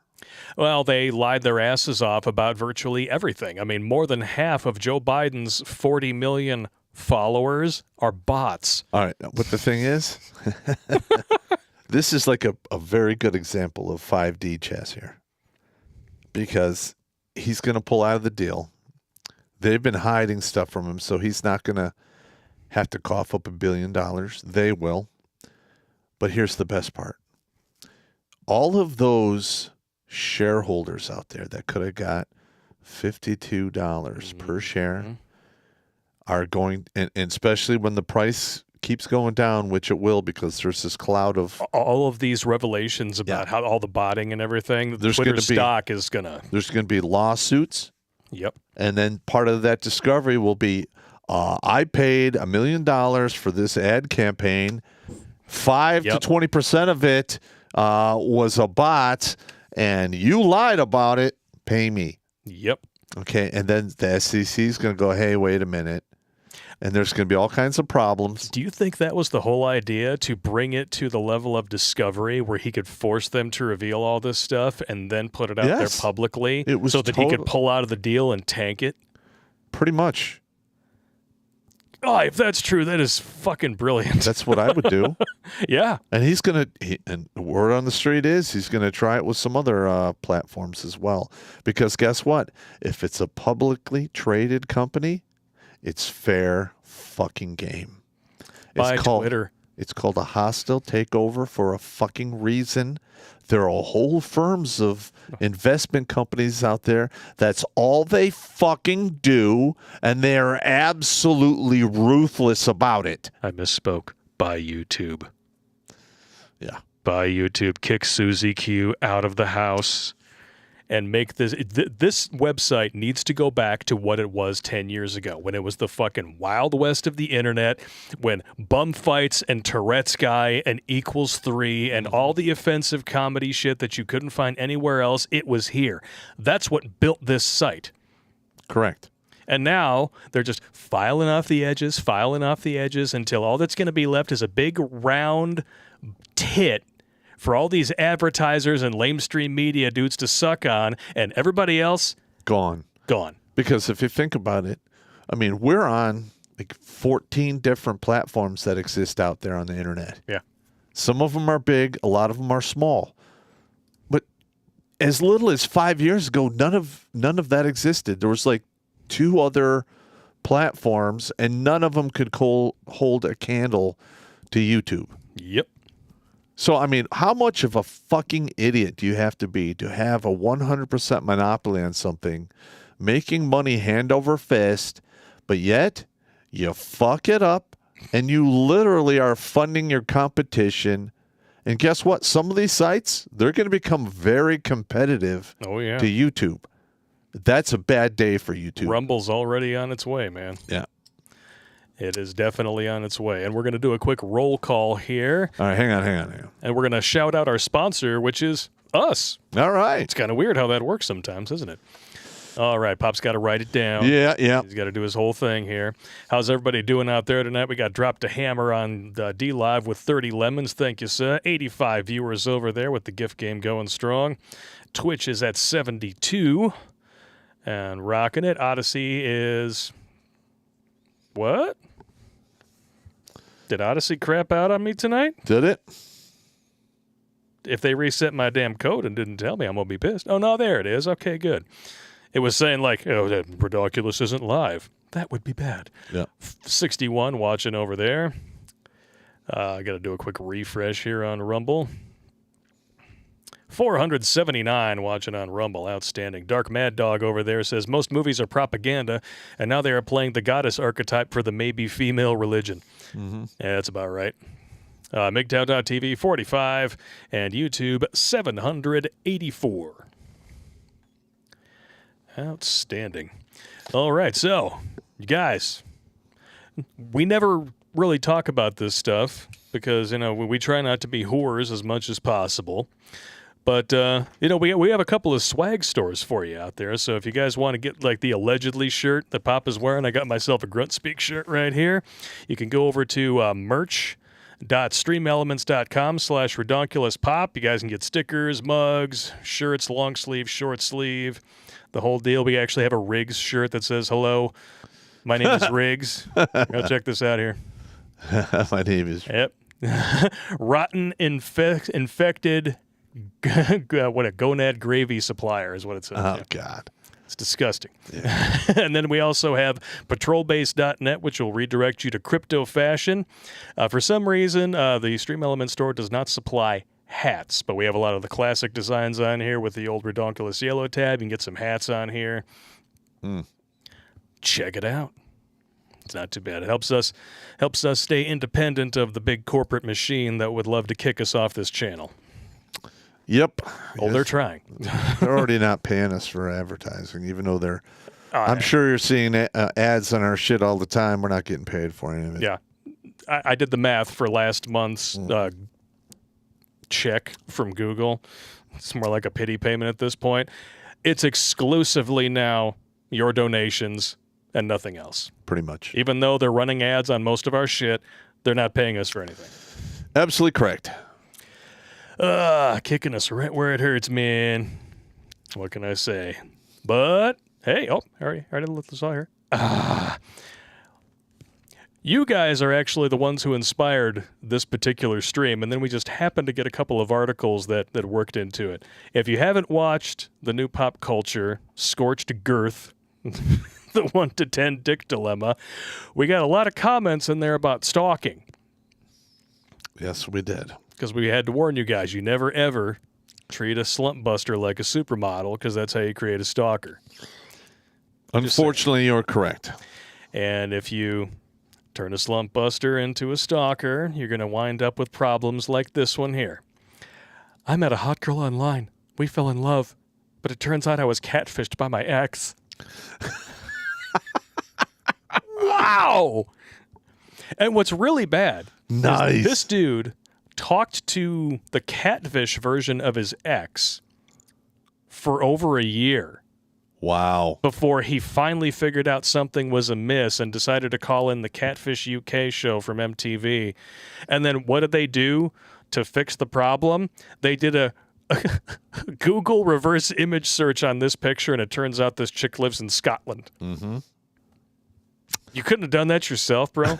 A: Well, they lied their asses off about virtually everything. I mean, more than half of Joe Biden's 40 million followers are bots.
B: All right, what the thing is, this is like a very good example of 5D chess here. Because he's going to pull out of the deal. They've been hiding stuff from him, so he's not going to have to cough up $1 billion. They will. But here's the best part. All of those shareholders out there that could have got $52 per share are going, and especially when the price keeps going down, which it will, because there's this cloud of
A: all of these revelations about how all the botting and everything.
B: There's
A: Twitter
B: gonna be-
A: stock is gonna.
B: there's going to be lawsuits,
A: Yep.
B: and then part of that discovery will be, I paid $1 million for this ad campaign. 5 to 20% of it was a bot, and you lied about it. Pay me.
A: Yep.
B: Okay, and then the SEC is going to go, hey, wait a minute. And there's going to be all kinds of problems.
A: Do you think that was the whole idea, to bring it to the level of discovery where he could force them to reveal all this stuff and then put it out there
B: Yes.
A: publicly,
B: It was
A: so that he could pull out of the deal and tank it?
B: Pretty much.
A: Oh, if that's true, that is fucking brilliant.
B: That's what I would do.
A: Yeah.
B: And he's going to, and the word on the street is he's going to try it with some other platforms as well. Because guess what? If it's a publicly traded company, it's fair fucking game.
A: By Twitter.
B: It's called a hostile takeover for a fucking reason. There are whole firms of investment companies out there. That's all they fucking do, and they're absolutely ruthless about it.
A: I misspoke. By YouTube.
B: Yeah.
A: By YouTube. Kick Susie Q out of the house and make this. This website needs to go back to what it was 10 years ago, when it was the fucking Wild West of the internet, when bum fights and Tourette's guy and equals 3 and all the offensive comedy shit that you couldn't find anywhere else, it was here. That's what built this site.
B: Correct.
A: And now they're just filing off the edges until all that's going to be left is a big round tit for all these advertisers and lamestream media dudes to suck on, and everybody else
B: Gone. Because if you think about it, I mean, we're on like 14 different platforms that exist out there on the internet.
A: Yeah.
B: Some of them are big, a lot of them are small. But as little as 5 years ago, none of that existed. There was like 2 other platforms, and none of them could hold a candle to YouTube.
A: Yep.
B: So, I mean, how much of a fucking idiot do you have to be to have a 100% monopoly on something, making money hand over fist, but yet you fuck it up and you literally are funding your competition? And guess what? Some of these sites, they're going to become very competitive to YouTube. That's a bad day for YouTube.
A: Rumble's already on its way, man.
B: Yeah.
A: It is definitely on its way. And we're going to do a quick roll call here.
B: All right, hang on.
A: And we're going to shout out our sponsor, which is us.
B: All right.
A: It's kind of weird how that works sometimes, isn't it? All right, Pop's got to write it down.
B: Yeah.
A: He's got to do his whole thing here. How's everybody doing out there tonight? We got Dropped a Hammer on D Live with 30 lemons. Thank you, sir. 85 viewers over there with the gift game going strong. Twitch is at 72 and rocking it. Odyssey is... What? Did Odyssey crap out on me tonight?
B: Did it?
A: If they reset my damn code and didn't tell me, I'm going to be pissed. Oh, no, there it is. Okay, good. It was saying like, oh, that Ridiculous isn't live. That would be bad.
B: Yeah.
A: 61 watching over there. I got to do a quick refresh here on Rumble. 479 watching on Rumble. Outstanding. Dark Mad Dog over there says, most movies are propaganda, and now they are playing the goddess archetype for the maybe female religion. Mm-hmm. Yeah, that's about right. MGTOW.TV, 45, and YouTube, 784. Outstanding. All right, so you guys, we never really talk about this stuff because we try not to be whores as much as possible. But we have a couple of swag stores for you out there. So if you guys want to get like the allegedly shirt that Pop is wearing, I got myself a Grunt Speak shirt right here. You can go over to merch.streamelements.com/redonkulouspop. You guys can get stickers, mugs, shirts, long sleeve, short sleeve. The whole deal. We actually have a Riggs shirt that says, "Hello, my name is Riggs." Go check this out here.
B: My name is...
A: Yep. Rotten infected what a gonad gravy supplier is what it says.
B: Oh, God.
A: It's disgusting. Yeah. And then we also have patrolbase.net, which will redirect you to crypto fashion. For some reason, the Stream Element store does not supply hats, but we have a lot of the classic designs on here with the old Redonkulous yellow tab. You can get some hats on here. Check it out. It's not too bad. It helps us stay independent of the big corporate machine that would love to kick us off this channel.
B: Yep.
A: Oh, yes. They're trying.
B: They're already not paying us for advertising, even though they're... I'm sure you're seeing ads on our shit all the time. We're not getting paid for any of it.
A: Yeah. I did the math for last month's check from Google. It's more like a pity payment at this point. It's exclusively now your donations and nothing else.
B: Pretty much.
A: Even though they're running ads on most of our shit, they're not paying us for anything.
B: Absolutely correct.
A: Kicking us right where it hurts, man. What can I say? But, hey, I already let this all here. You guys are actually the ones who inspired this particular stream, and then we just happened to get a couple of articles that worked into it. If you haven't watched the new pop culture, Scorched Girth, the 1 to 10 dick dilemma, we got a lot of comments in there about stalking.
B: Yes, we did.
A: Because we had to warn you guys, you never ever treat a Slump Buster like a supermodel, because that's how you create a stalker.
B: Unfortunately, you're correct.
A: And if you turn a Slump Buster into a stalker, you're going to wind up with problems like this one here. I met a hot girl online. We fell in love, but it turns out I was catfished by my ex. Wow! And what's really bad is this dude talked to the catfish version of his ex for over a year.
B: Wow.
A: Before he finally figured out something was amiss and decided to call in the Catfish UK show from MTV. And then what did they do to fix the problem? They did a Google reverse image search on this picture, and it turns out this chick lives in Scotland.
B: Mm-hmm.
A: You couldn't have done that yourself, bro?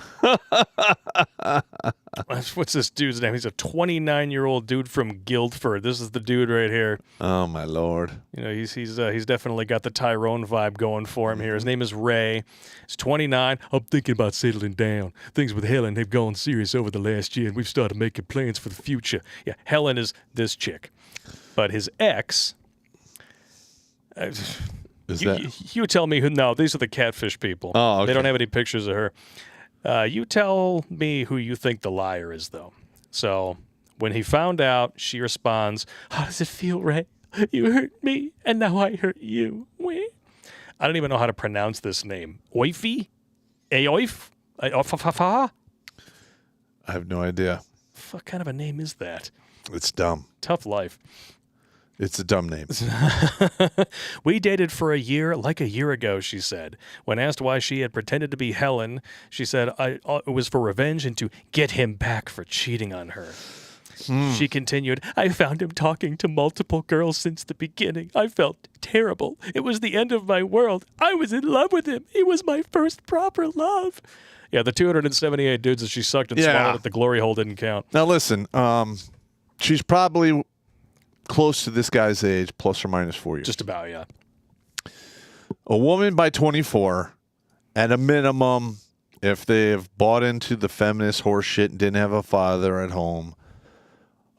A: What's this dude's name? He's a 29-year-old dude from Guildford. This is the dude right here.
B: Oh, my Lord.
A: You know, he's definitely got the Tyrone vibe going for him here. His name is Ray. He's 29. I'm thinking about settling down. Things with Helen have gone serious over the last year, and we've started making plans for the future. Yeah, Helen is this chick. But his ex... You tell me who... No, these are the catfish people.
B: Oh, okay.
A: They don't have any pictures of her. You tell me who you think the liar is, though. So when he found out, she responds, "How does it feel, Ray? You hurt me, and now I hurt you." I don't even know how to pronounce this name. Oify? Aoif? I
B: have no idea.
A: What kind of a name is that?
B: It's dumb.
A: Tough life.
B: It's a dumb name.
A: We dated for a year ago, she said. When asked why she had pretended to be Helen, she said it was for revenge and to get him back for cheating on her. She continued, "I found him talking to multiple girls since the beginning. I felt terrible. It was the end of my world. I was in love with him. He was my first proper love." Yeah, the 278 dudes that she sucked and swallowed at the glory hole didn't count.
B: Now listen, she's probably close to this guy's age, plus or minus 4 years.
A: Just about, yeah.
B: A woman by 24, at a minimum, if they have bought into the feminist horse shit and didn't have a father at home,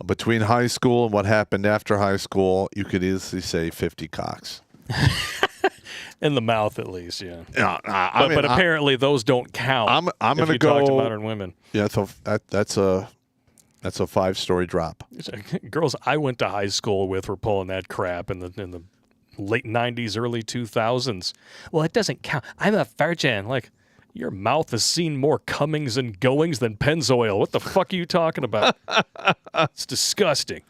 B: between high school and what happened after high school, you could easily say 50 cocks.
A: In the mouth, at least, yeah.
B: But
A: apparently those don't count.
B: I'm going to go
A: talk to modern women.
B: Yeah, that's a 5-story drop.
A: Girls I went to high school with were pulling that crap in the late 90s, early 2000s. Well, it doesn't count. I'm a virgin. Like, your mouth has seen more comings and goings than Pennzoil. What the fuck are you talking about? It's disgusting.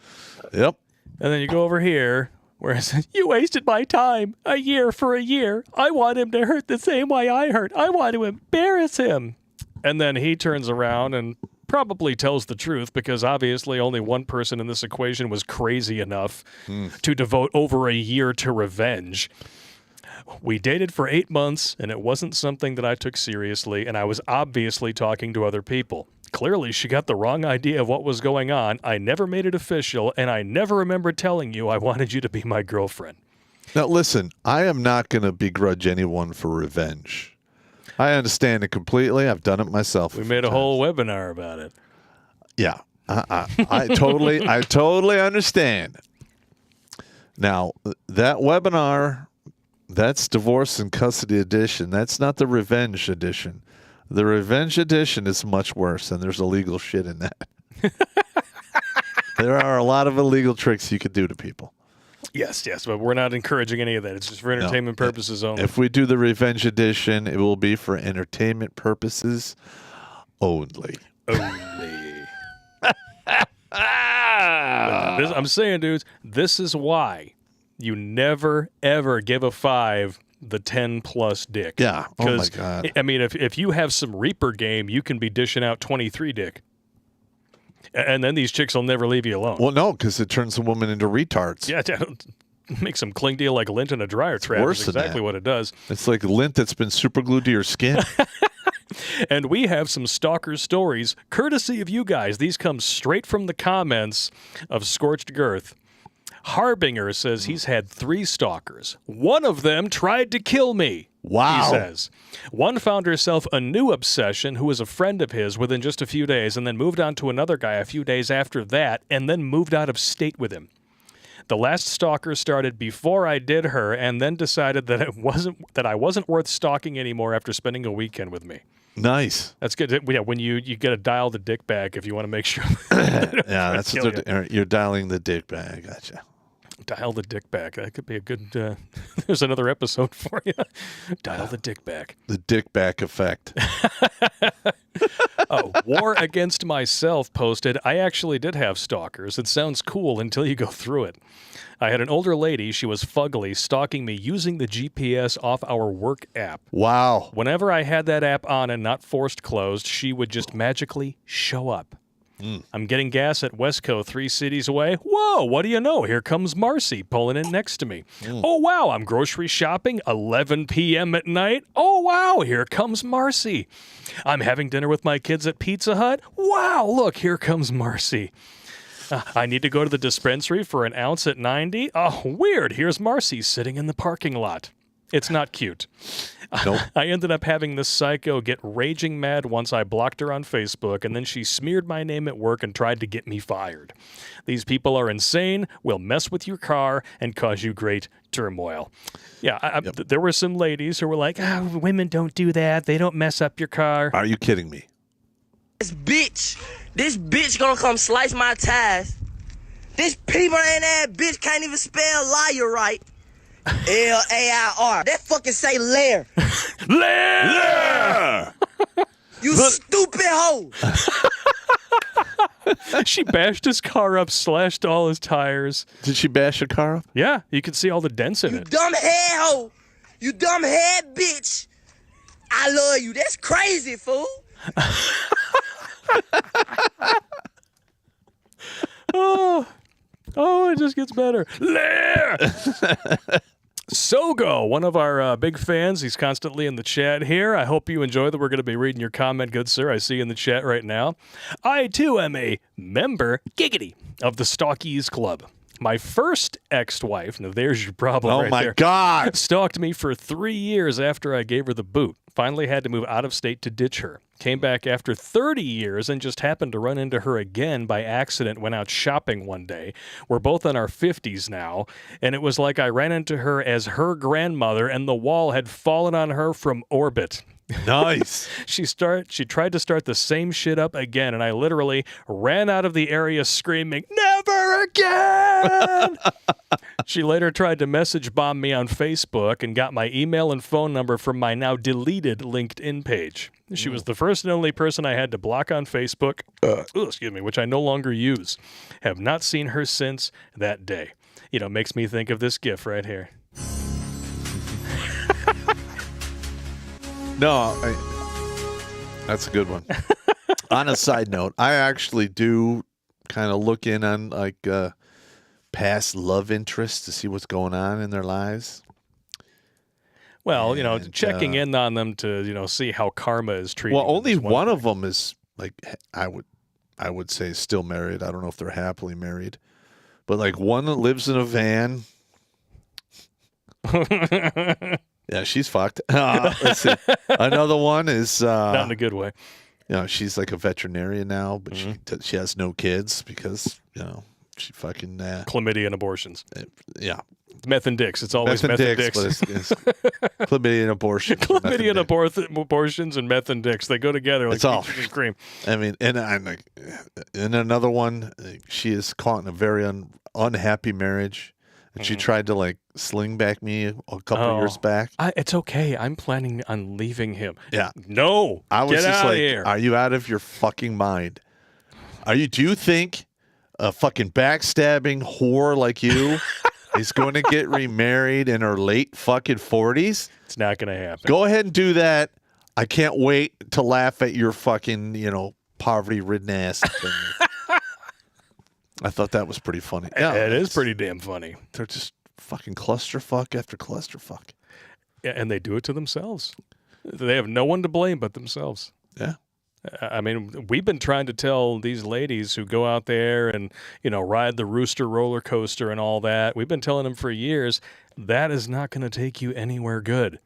B: Yep.
A: And then you go over here where it says, you wasted my time. A year for a year. I want him to hurt the same way I hurt. I want to embarrass him. And then he turns around and probably tells the truth because obviously only one person in this equation was crazy enough to devote over a year to revenge. We dated for 8 months, and it wasn't something that I took seriously, and I was obviously talking to other people. Clearly, she got the wrong idea of what was going on. I never made it official, and I never remember telling you I wanted you to be my girlfriend.
B: Now, listen, I am not going to begrudge anyone for revenge. I understand it completely. I've done it myself.
A: We made a whole webinar about it.
B: Yeah, I totally understand. Now, that webinar, that's divorce and custody edition. That's not the revenge edition. The revenge edition is much worse, and there's illegal shit in that. There are a lot of illegal tricks you could do to people.
A: Yes, but we're not encouraging any of that. It's just for entertainment purposes only.
B: If we do the revenge edition, it will be for entertainment purposes only.
A: I'm saying, dudes, this is why you never, ever give a 5 the 10-plus dick.
B: Yeah. Oh, my God.
A: I mean, if you have some Reaper game, you can be dishing out 23 dick. And then these chicks will never leave you alone.
B: Well, no, because it turns a woman into retards.
A: Yeah, makes them cling to you like lint in a dryer trap.
B: Worse
A: is
B: than
A: exactly
B: that.
A: what it does.
B: It's like lint that's been super glued to your skin.
A: And we have some stalker stories, courtesy of you guys. These come straight from the comments of Scorched Girth. Harbinger says he's had 3 stalkers. One of them tried to kill me.
B: Wow.
A: He says. One found herself a new obsession who was a friend of his within just a few days and then moved on to another guy a few days after that and then moved out of state with him. The last stalker started before I did her and then decided that I wasn't worth stalking anymore after spending a weekend with me.
B: Nice.
A: That's good. Yeah, when you got to dial the dick back if you want to make sure.
B: Yeah, that's what you're dialing the dick back. I gotcha.
A: Dial the dick back. That could be a good. There's another episode for you. Dial the dick back.
B: The dick back effect.
A: War Against Myself posted, I actually did have stalkers. It sounds cool until you go through it. I had an older lady. She was fugly, stalking me using the GPS off our work app.
B: Wow.
A: Whenever I had that app on and not forced closed, she would just magically show up. I'm getting gas at Westco 3 cities away. Whoa, what do you know? Here comes Marcy pulling in next to me. Oh, wow, I'm grocery shopping 11 p.m. at night. Oh, wow, here comes Marcy. I'm having dinner with my kids at Pizza Hut. Wow, look, here comes Marcy. I need to go to the dispensary for an ounce at 90. Oh, weird. Here's Marcy sitting in the parking lot. It's not cute.
B: Nope.
A: I ended up having this psycho get raging mad once I blocked her on Facebook, and then she smeared my name at work and tried to get me fired. These people are insane, will mess with your car, and cause you great turmoil. Yeah, there were some ladies who were like, women don't do that. They don't mess up your car.
B: Are you kidding me?
E: This bitch gonna come slice my tires. This people ain't that bitch can't even spell liar right. L-A-I-R. That fucking say lair.
A: Lair!
E: You stupid hoe.
A: She bashed his car up, slashed all his tires.
B: Did she bash your car up?
A: Yeah, you can see all the dents in
E: You
A: it.
E: dumb head hoe. You dumb head bitch. I love you. That's crazy, fool.
A: Oh, it just gets better. Lair! Sogo, one of our big fans. He's constantly in the chat here. I hope you enjoy that. We're going to be reading your comment, good sir. I see you in the chat right now. I, too, am a member, giggity, of the Stalkies Club. My first ex-wife, now there's your problem right there.
B: Oh, my God.
A: Stalked me for 3 years after I gave her the boot. Finally had to move out of state to ditch her. Came back after 30 years and just happened to run into her again by accident. Went out shopping one day. We're both in our 50s now, and it was like I ran into her as her grandmother and the wall had fallen on her from orbit.
B: Nice.
A: She tried to start the same shit up again, and I literally ran out of the area screaming, "Never Never again! She later tried to message bomb me on Facebook and got my email and phone number from my now deleted LinkedIn page. She was the first and only person I had to block on Facebook, which I no longer use. Have not seen her since that day. Makes me think of this GIF right here.
B: No, that's a good one. On a side note, I actually do kind of look in on like past love interests to see what's going on in their lives.
A: Well, checking in on them to, see how karma is treating them.
B: Well, only
A: is
B: one of them is like I would say still married. I don't know if they're happily married, but like one that lives in a van. Yeah, she's fucked. Let's see. Another one is
A: not in a good way.
B: She's like a veterinarian now, but she has no kids because she fucking
A: chlamydia and abortions.
B: Yeah,
A: meth and dicks. It's always meth and dicks.
B: But it's chlamydia and abortion.
A: Chlamydia and abortions and meth and dicks. They go together like peaches and cream.
B: I mean, and I'm like, in another one, she is caught in a very unhappy marriage. And she tried to like sling back me a couple of years back.
A: It's okay. I'm planning on leaving him.
B: Yeah.
A: No.
B: I was
A: get
B: just
A: out
B: like,
A: of here.
B: Are you out of your fucking mind? Do you think a fucking backstabbing whore like you is going to get remarried in her late fucking 40s?
A: It's not going to happen.
B: Go ahead and do that. I can't wait to laugh at your fucking, poverty-ridden ass. I thought that was pretty funny. Yeah,
A: it is pretty damn funny.
B: They're just fucking clusterfuck after clusterfuck.
A: Yeah, and they do it to themselves. They have no one to blame but themselves.
B: Yeah.
A: I mean, we've been trying to tell these ladies who go out there and, ride the rooster roller coaster and all that. We've been telling them for years, that is not going to take you anywhere good.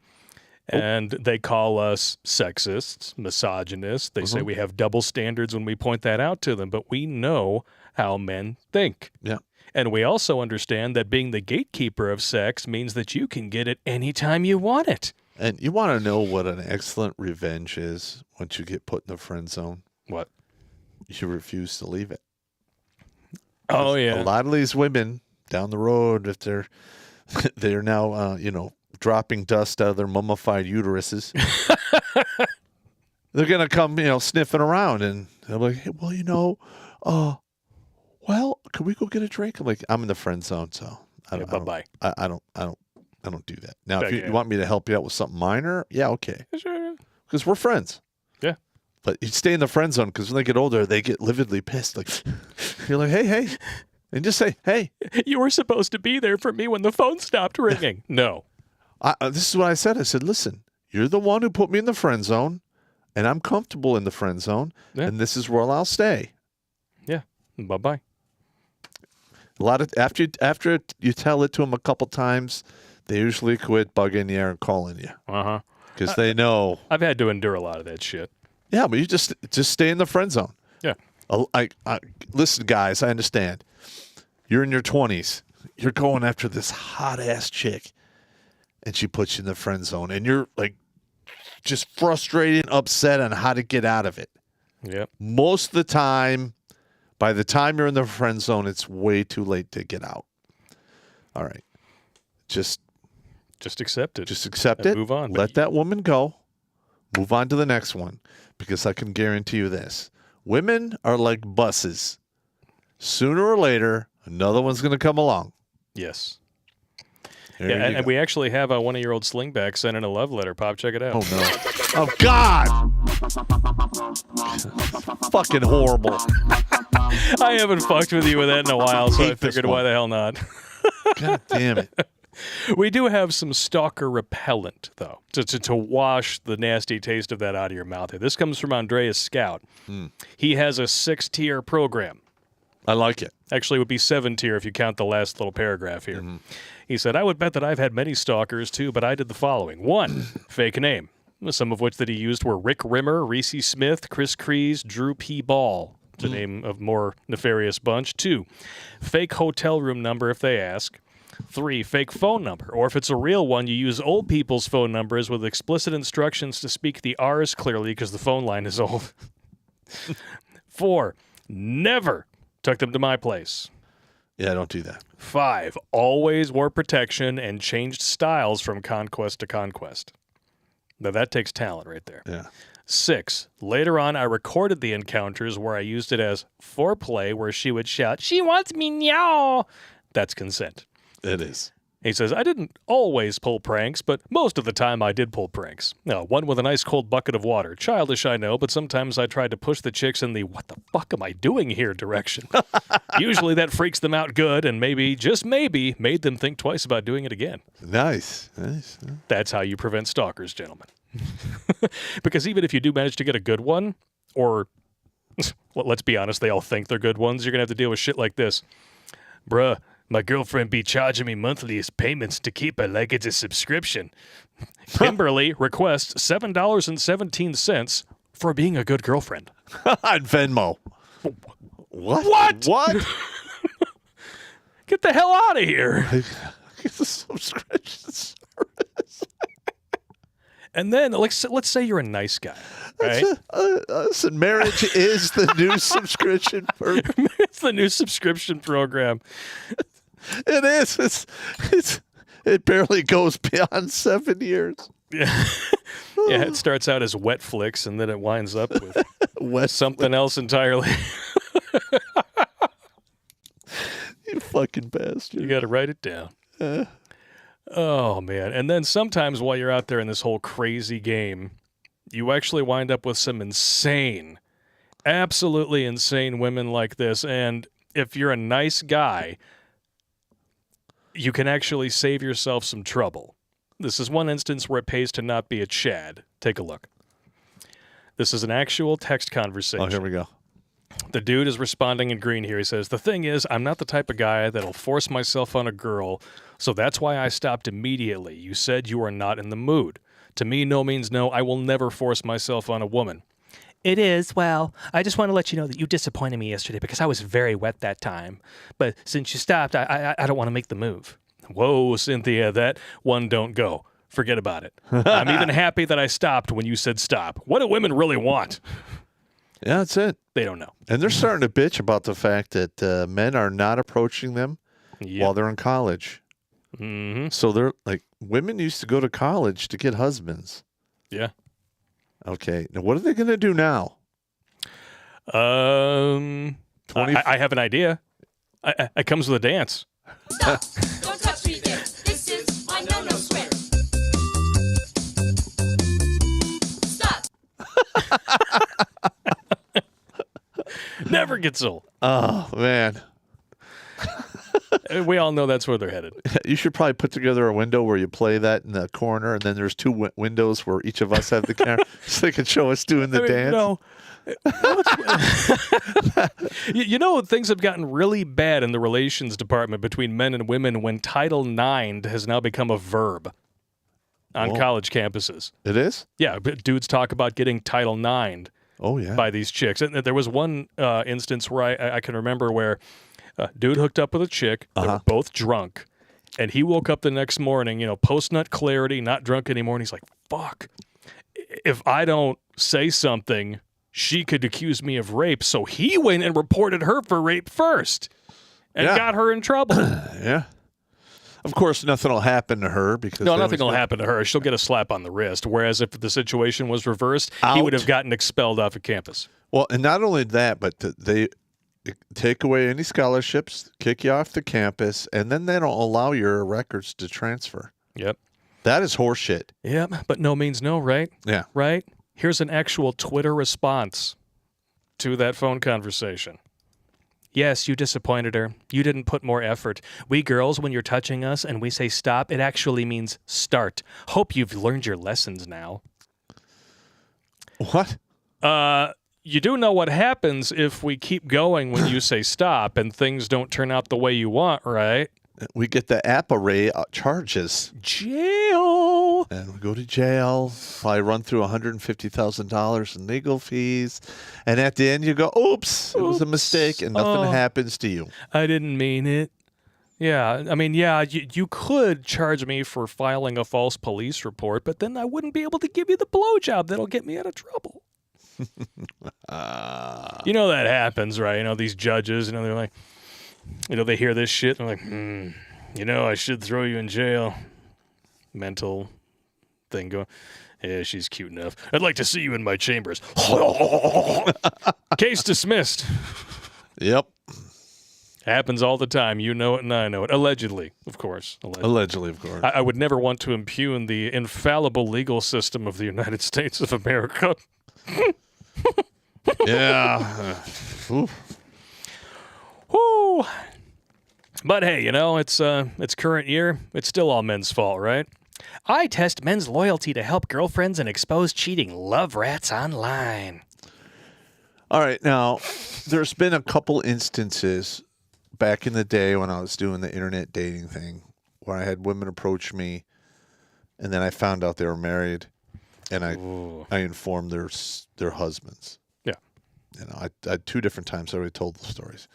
A: And they call us sexists, misogynists. They say we have double standards when we point that out to them, but we know how men think.
B: Yeah.
A: And we also understand that being the gatekeeper of sex means that you can get it anytime you want it.
B: And you want to know what an excellent revenge is once you get put in the friend zone?
A: What?
B: You refuse to leave it.
A: Oh, yeah.
B: A lot of these women down the road, if they're now, dropping dust out of their mummified uteruses, they're going to come, sniffing around and they're like, hey, well, can we go get a drink? I'm like, I'm in the friend zone, so
A: bye-bye.
B: I don't do that. Now, if you want me to help you out with something minor, yeah, okay.
A: Sure.
B: Because we're friends.
A: Yeah.
B: But you stay in the friend zone because when they get older, they get lividly pissed. Like, you're like, hey. And just say, hey.
A: You were supposed to be there for me when the phone stopped ringing. No.
B: This is what I said. I said, listen, you're the one who put me in the friend zone, and I'm comfortable in the friend zone, and this is where I'll stay.
A: Yeah. Bye-bye.
B: A lot of after you tell it to them a couple times, they usually quit bugging you and calling you. Because they know.
A: I've had to endure a lot of that shit.
B: Yeah, but you just stay in the friend zone.
A: Yeah.
B: Listen, guys, I understand. You're in your 20s. You're going after this hot ass chick, and she puts you in the friend zone, and you're like just frustrated and upset on how to get out of it.
A: Yep.
B: Most of the time, by the time you're in the friend zone, it's way too late to get out. All right. Just
A: accept it.
B: Just accept it.
A: Move on.
B: Let that woman go. Move on to the next one. Because I can guarantee you this. Women are like buses. Sooner or later, another one's going to come along.
A: Yes.
B: And
A: we actually have a 1-year-old slingback sending a love letter. Pop, check it out.
B: Oh, no. Oh, God. Fucking horrible.
A: I haven't fucked with you with that in a while, so I figured why the hell not.
B: God damn it.
A: We do have some stalker repellent, though, to wash the nasty taste of that out of your mouth. This comes from Andreas Scout. He has a 6-tier program.
B: I like it.
A: Actually, it would be 7-tier if you count the last little paragraph here. He said, I would bet that I've had many stalkers, too, but I did the following. 1, fake name, some of which that he used were Rick Rimmer, Reese Smith, Chris Kreese, Drew P. Ball, to name a more nefarious bunch. 2, fake hotel room number if they ask. 3, fake phone number, or if it's a real one, you use old people's phone numbers with explicit instructions to speak the R's clearly because the phone line is old. 4, never took them to my place.
B: Yeah, don't do that.
A: 5, always wore protection and changed styles from conquest to conquest. Now, that takes talent right there.
B: Yeah.
A: 6, later on, I recorded the encounters where I used it as foreplay, where she would shout, "She wants me now." That's consent.
B: It is.
A: He says, I didn't always pull pranks, but most of the time I did pull pranks. Now, one with an ice cold bucket of water. Childish, I know, but sometimes I tried to push the chicks in the "what the fuck am I doing here" direction. Usually that freaks them out good and maybe, just maybe, made them think twice about doing it again.
B: Nice.
A: That's how you prevent stalkers, gentlemen. Because even if you do manage to get a good one, or let's be honest, they all think they're good ones, you're going to have to deal with shit like this. Bruh, my girlfriend be charging me monthly as payments to keep her like it's a subscription. Kimberly requests $7.17 for being a good girlfriend.
B: On Venmo.
A: What?
B: What?
A: Get the hell out of here.
B: Get the subscription service.
A: And then let's say you're a nice guy, right?
B: Listen, marriage is the new subscription program.
A: It's the new subscription program.
B: It is. It barely goes beyond 7 years.
A: Yeah. Yeah, it starts out as wet flicks and then it winds up with something else entirely.
B: You fucking bastard.
A: You got to write it down. Oh, man. And then sometimes while you're out there in this whole crazy game, you actually wind up with some insane, absolutely insane women like this. And if you're a nice guy, you can actually save yourself some trouble. This is one instance where it pays to not be a Chad. Take a look. This is an actual text conversation.
B: Oh, here we go.
A: The dude is responding in green here. He says, "The thing is, I'm not the type of guy that'll force myself on a girl, so that's why I stopped immediately. You said you are not in the mood. To me, no means no. I will never force myself on a woman." "It is. Well, I just want to let you know that you disappointed me yesterday because I was very wet that time. But since you stopped, I don't want to make the move." Whoa, Cynthia, that one don't go. Forget about it. I'm even happy that I stopped when you said stop. What do women really want?
B: Yeah, that's it.
A: They don't know.
B: And they're starting to bitch about the fact that men are not approaching them while they're in college.
A: Mm-hmm.
B: So they're like, women used to go to college to get husbands.
A: Yeah.
B: Okay. Now, what are they going to do now?
A: I have an idea. It comes with a dance.
F: Stop! Don't touch me there. This is my no-no square. Stop!
A: Never gets old.
B: Oh, man.
A: We all know that's where they're headed.
B: You should probably put together a window where you play that in the corner, and then there's two windows where each of us have the camera so they can show us doing the dance.
A: No. You know, things have gotten really bad in the relations department between men and women when Title IX has now become a verb on college campuses.
B: It is?
A: Yeah, but dudes talk about getting Title IX by these chicks. And there was one instance where I can remember where a dude hooked up with a chick. They were both drunk. And he woke up the next morning, post-nut clarity, not drunk anymore. And he's like, fuck, if I don't say something, she could accuse me of rape. So he went and reported her for rape first and got her in trouble.
B: Yeah. Of course, nothing will happen to her because
A: nothing will happen to her. She'll get a slap on the wrist. Whereas if the situation was reversed, he would have gotten expelled off of campus.
B: Well, and not only that, but they take away any scholarships, kick you off the campus, and then they don't allow your records to transfer.
A: Yep.
B: That is horseshit.
A: Yep, but no means no, right?
B: Yeah.
A: Right? Here's an actual Twitter response to that phone conversation. "Yes, you disappointed her. You didn't put more effort. We girls, when you're touching us and we say stop, it actually means start. Hope you've learned your lessons now."
B: What?
A: You do know what happens if we keep going when you say stop and things don't turn out the way you want, right?
B: We get the app array charges.
A: Jail.
B: And we go to jail. Probably run through $150,000 in legal fees. And at the end, you go, oops, it was a mistake, and nothing happens to you.
A: I didn't mean it. Yeah, I mean, you could charge me for filing a false police report, but then I wouldn't be able to give you the blowjob that'll get me out of trouble. That happens, right? These judges, they're like, they hear this shit and they're like, I should throw you in jail. Mental thing going, yeah, she's cute enough. I'd like to see you in my chambers. Case dismissed.
B: Yep.
A: Happens all the time. You know it and I know it. Allegedly, of course.
B: Allegedly, of course.
A: I would never want to impugn the infallible legal system of the United States of America.
B: Yeah.
A: Woo. But hey, it's current year. It's still all men's fault, right? I test men's loyalty to help girlfriends and expose cheating love rats online.
B: All right. Now, there's been a couple instances back in the day when I was doing the internet dating thing where I had women approach me and then I found out they were married and I informed their husbands.
A: Yeah.
B: I 2 different times I already told the stories.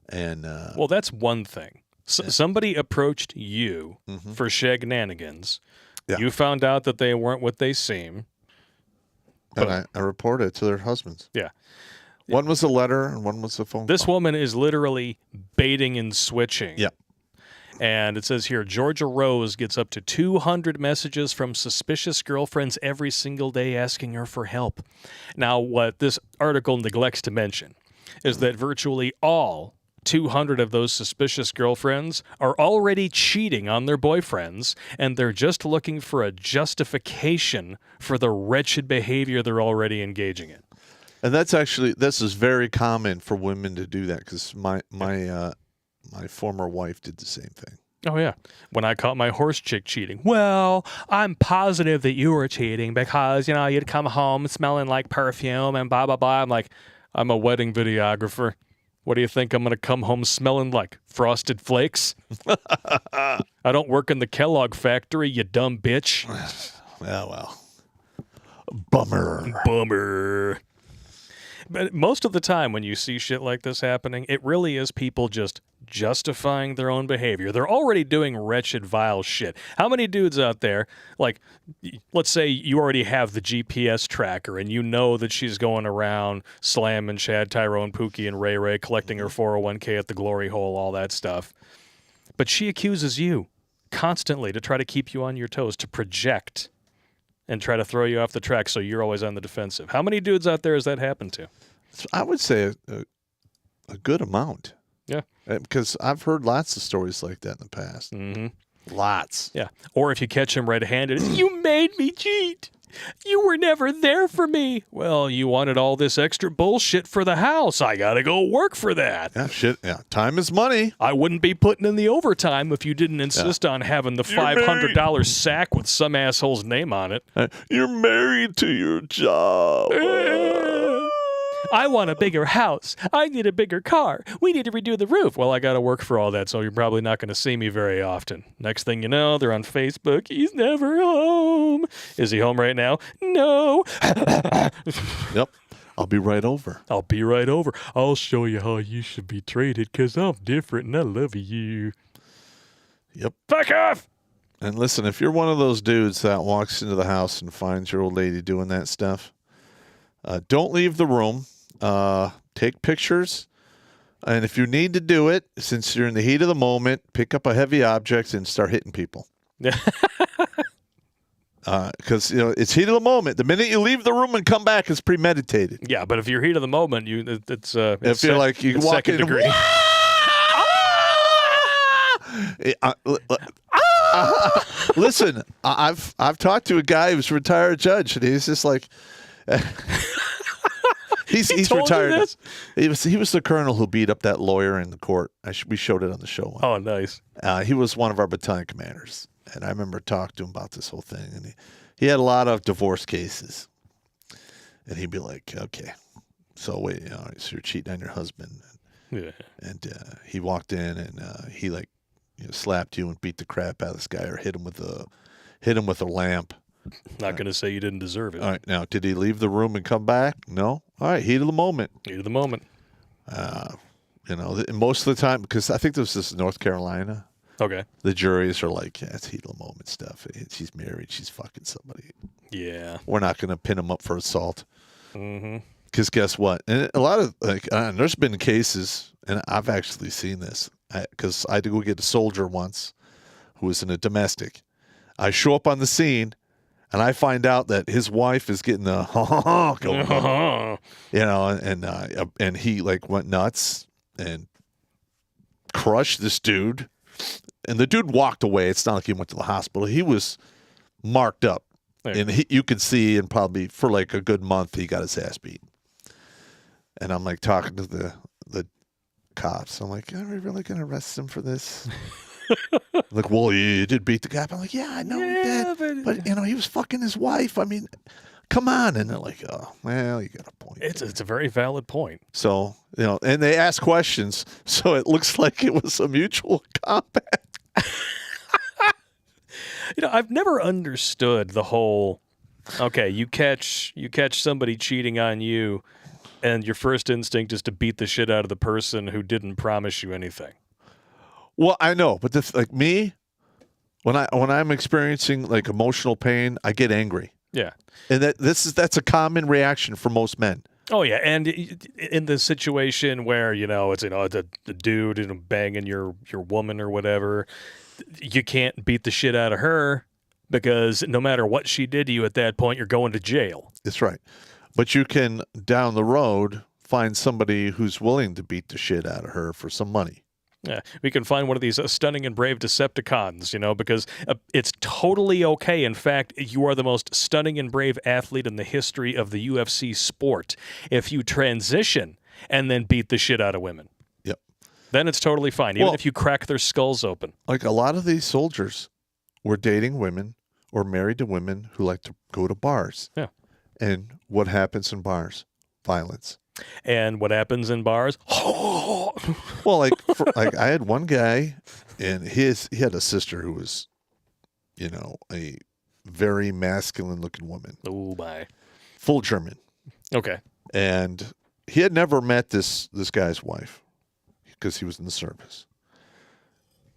B: And
A: well, that's one thing. Somebody approached you for shenanigans.
B: Yeah.
A: You found out that they weren't what they seem.
B: and I reported it to their husbands.
A: Yeah.
B: One was a letter and one was a phone
A: This
B: call.
A: woman is literally baiting and switching.
B: Yeah.
A: And it says here, Georgia Rose gets up to 200 messages from suspicious girlfriends every single day asking her for help. Now, what this article neglects to mention is that virtually all 200 of those suspicious girlfriends are already cheating on their boyfriends, and they're just looking for a justification for the wretched behavior they're already engaging in.
B: And this is very common for women to do that because my former wife did the same thing.
A: Oh, yeah. When I caught my horse chick cheating. Well, I'm positive that you were cheating because, you'd come home smelling like perfume and blah, blah, blah. I'm like, I'm a wedding videographer. What do you think? I'm going to come home smelling like Frosted Flakes? I don't work in the Kellogg factory, you dumb bitch.
B: Yeah, well. Bummer.
A: But most of the time when you see shit like this happening, it really is people just justifying their own behavior. They're already doing wretched, vile shit. How many dudes out there, like, let's say you already have the GPS tracker and you know that she's going around slamming Chad, Tyrone, Pookie, and Ray Ray, collecting her 401k at the glory hole, all that stuff. But she accuses you constantly to try to keep you on your toes, to project and try to throw you off the track so you're always on the defensive. How many dudes out there has that happened to?
B: I would say a good amount.
A: Yeah.
B: Because I've heard lots of stories like that in the past.
A: Mm-hmm.
B: Lots.
A: Yeah. Or if you catch him red-handed, you made me cheat. You were never there for me. Well, you wanted all this extra bullshit for the house. I got to go work for that.
B: Yeah, shit. Yeah. Time is money.
A: I wouldn't be putting in the overtime if you didn't insist on having the $500 sack with some asshole's name on it.
B: You're married to your job.
A: I want a bigger house. I need a bigger car. We need to redo the roof. Well, I got to work for all that, so you're probably not going to see me very often. Next thing you know, they're on Facebook. He's never home. Is he home right now? No.
B: Yep. I'll be right over.
A: I'll be right over. I'll show you how you should be treated because I'm different and I love you.
B: Yep.
A: Fuck off.
B: And listen, if you're one of those dudes that walks into the house and finds your old lady doing that stuff, don't leave the room. Take pictures. And if you need to do it, since you're in the heat of the moment, pick up a heavy object and start hitting people. Because it's heat of the moment. The minute you leave the room and come back, it's premeditated.
A: Yeah, but if you're heat of the moment, it's
B: if you're like you walk
A: second
B: in,
A: degree.
B: Listen, I've talked to a guy who's a retired judge, and he's just like, he's
A: told you
B: retired.
A: this?
B: He was the colonel who beat up that lawyer in the court. We showed it on the show.
A: Oh, nice.
B: He was one of our battalion commanders, and I remember talking to him about this whole thing. And he had a lot of divorce cases, and he'd be like, "Okay, so wait, so you're cheating on your husband?"
A: Yeah.
B: And he walked in and he slapped you and beat the crap out of this guy or hit him with a lamp.
A: Not going to say you didn't deserve it.
B: All right, now did he leave the room and come back? No. All right, heat of the moment.
A: Heat of the moment.
B: Most of the time, because I think this is North Carolina.
A: Okay.
B: The juries are like, yeah, it's heat of the moment stuff. She's married. She's fucking somebody.
A: Yeah.
B: We're not going to pin him up for assault.
A: Mm-hmm.
B: Because guess what? And a lot of there's been cases, and I've actually seen this because I had to go get a soldier once who was in a domestic. I show up on the scene, and I find out that his wife is getting the going on, and he like went nuts and crushed this dude, and the dude walked away. It's not like he went to the hospital. He was marked up, and you could see, and probably for like a good month, he got his ass beat. And I'm like talking to the cops. I'm like, are we really going to arrest him for this? Like, well, you did beat the cop. I'm like, yeah, I know he did. But, he was fucking his wife. I mean, come on. And they're like, oh, well, you got a point.
A: It's a very valid point.
B: So, and they ask questions. So it looks like it was a mutual combat.
A: I've never understood the whole, okay, you catch somebody cheating on you, and your first instinct is to beat the shit out of the person who didn't promise you anything.
B: Well, I know, but like me, when I'm experiencing like emotional pain, I get angry.
A: Yeah,
B: and that's a common reaction for most men.
A: Oh yeah, and in the situation where it's the dude banging your woman or whatever, you can't beat the shit out of her because no matter what she did to you at that point, you're going to jail.
B: That's right. But you can, down the road, find somebody who's willing to beat the shit out of her for some money.
A: Yeah, we can find one of these stunning and brave Decepticons, because it's totally okay. In fact, you are the most stunning and brave athlete in the history of the UFC sport if you transition and then beat the shit out of women.
B: Yep.
A: Then it's totally fine, even if you crack their skulls open.
B: Like a lot of these soldiers were dating women or married to women who like to go to bars.
A: Yeah.
B: And what happens in bars? Violence.
A: And what happens in bars?
B: Well, like I had one guy, and he had a sister who was, a very masculine-looking woman.
A: Oh my!
B: Full German.
A: Okay.
B: And he had never met this guy's wife because he was in the service.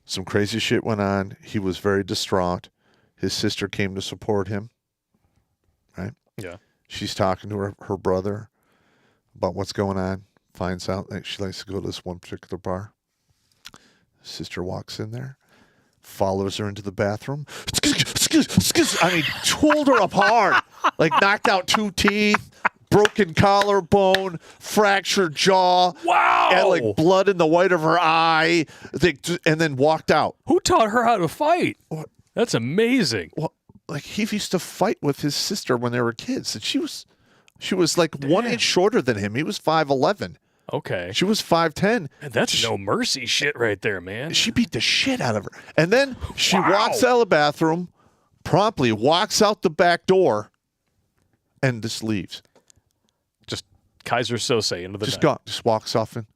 B: Some crazy shit went on. He was very distraught. His sister came to support him. Right?
A: Yeah.
B: She's talking to her brother about what's going on. Finds out that she likes to go to this one particular bar. Sister walks in there, follows her into the bathroom. I mean, tooled her up hard. Like knocked out 2 teeth, broken collarbone, fractured jaw.
A: Wow.
B: Had like blood in the white of her eye. And then walked out.
A: Who taught her how to fight?
B: What?
A: That's amazing.
B: Well, like he used to fight with his sister when they were kids, and she was like 1 inch shorter than him. He was 5'11".
A: Okay.
B: She was 5'10".
A: And that's no mercy shit right there, man.
B: She beat the shit out of her, and then she walks out of the bathroom, promptly walks out the back door, and just leaves.
A: Just Kaiser Sose into the
B: Just
A: night.
B: just walks off in.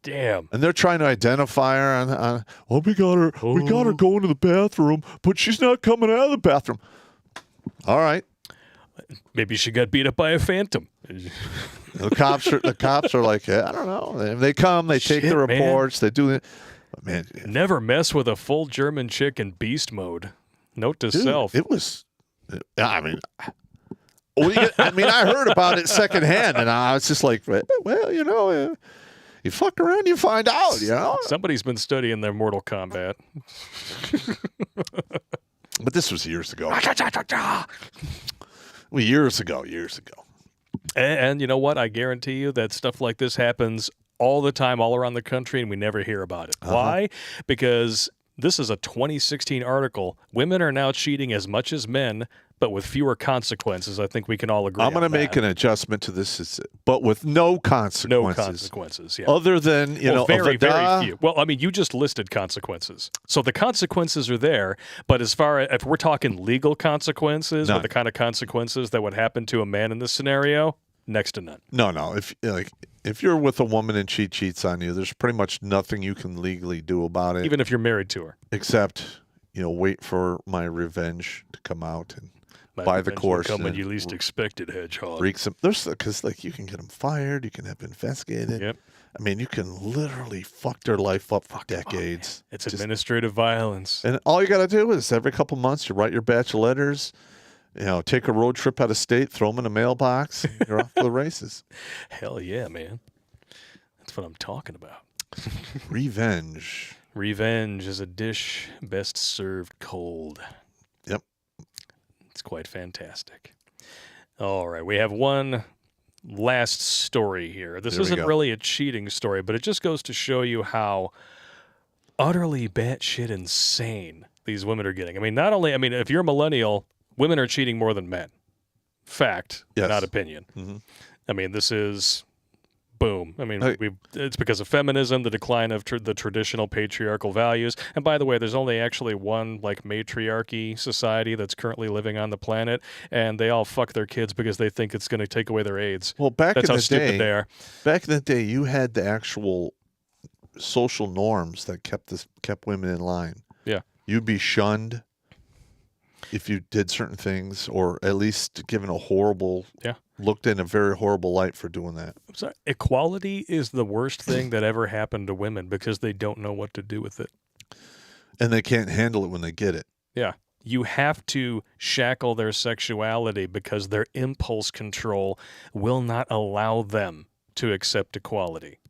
A: Damn.
B: And they're trying to identify her on we got her going to the bathroom, but she's not coming out of the bathroom. All right.
A: Maybe she got beat up by a phantom.
B: The cops are like, I don't know. They come, they take the reports, they do it. But man,
A: never mess with a full German chick in beast mode. Note to self.
B: It was, I mean, I heard about it secondhand, and I was just like, well, you fuck around, you find out,
A: Somebody's been studying their Mortal Kombat.
B: But this was years ago. Well, years ago.
A: And you know what? I guarantee you that stuff like this happens all the time, all around the country, and we never hear about it. Why? Because this is a 2016 article. Women are now cheating as much as men, but with fewer consequences. I think we can all agree
B: I'm going to make an adjustment to this, but with no consequences.
A: No consequences, yeah.
B: Other than,
A: very, very few. Well, I mean, you just listed consequences. So the consequences are there, but as far as if we're talking legal consequences, or the kind of consequences that would happen to a man in this scenario, next to none.
B: No. If you're with a woman and she cheats on you, there's pretty much nothing you can legally do about it.
A: Even if you're married to her.
B: Except, wait for my revenge to come out and buy the course.
A: Come when you least expected, Hedgehog.
B: Because you can get them fired, you can have investigated.
A: Yep.
B: I mean, you can literally fuck their life up for decades.
A: It's administrative violence.
B: And all you got to do is every couple months you write your batch of letters, take a road trip out of state, throw them in a mailbox, and you're off to the races.
A: Hell yeah, man. That's what I'm talking about.
B: Revenge.
A: Revenge is a dish best served cold.
B: Yep.
A: It's quite fantastic. All right, we have one last story here. This
B: There we
A: isn't
B: go.
A: really a cheating story, but it just goes to show you how utterly batshit insane these women are getting. I mean, if you're a millennial, women are cheating more than men. Fact,
B: Yes.
A: not opinion.
B: Mhm.
A: I mean, this is boom. I mean,
B: Hey.
A: it's because of feminism, the decline of the traditional patriarchal values. And by the way, there's only actually one matriarchy society that's currently living on the planet, and they all fuck their kids because they think it's going to take away their AIDS.
B: Well, back
A: That's
B: in
A: how
B: the
A: stupid
B: day,
A: they are.
B: back in the day, you had the actual social norms that kept women in line.
A: Yeah.
B: You'd be shunned if you did certain things, or at least given a horrible, looked in a very horrible light for doing that.
A: So equality is the worst thing that ever happened to women because they don't know what to do with it.
B: And they can't handle it when they get it.
A: Yeah. You have to shackle their sexuality because their impulse control will not allow them to accept equality.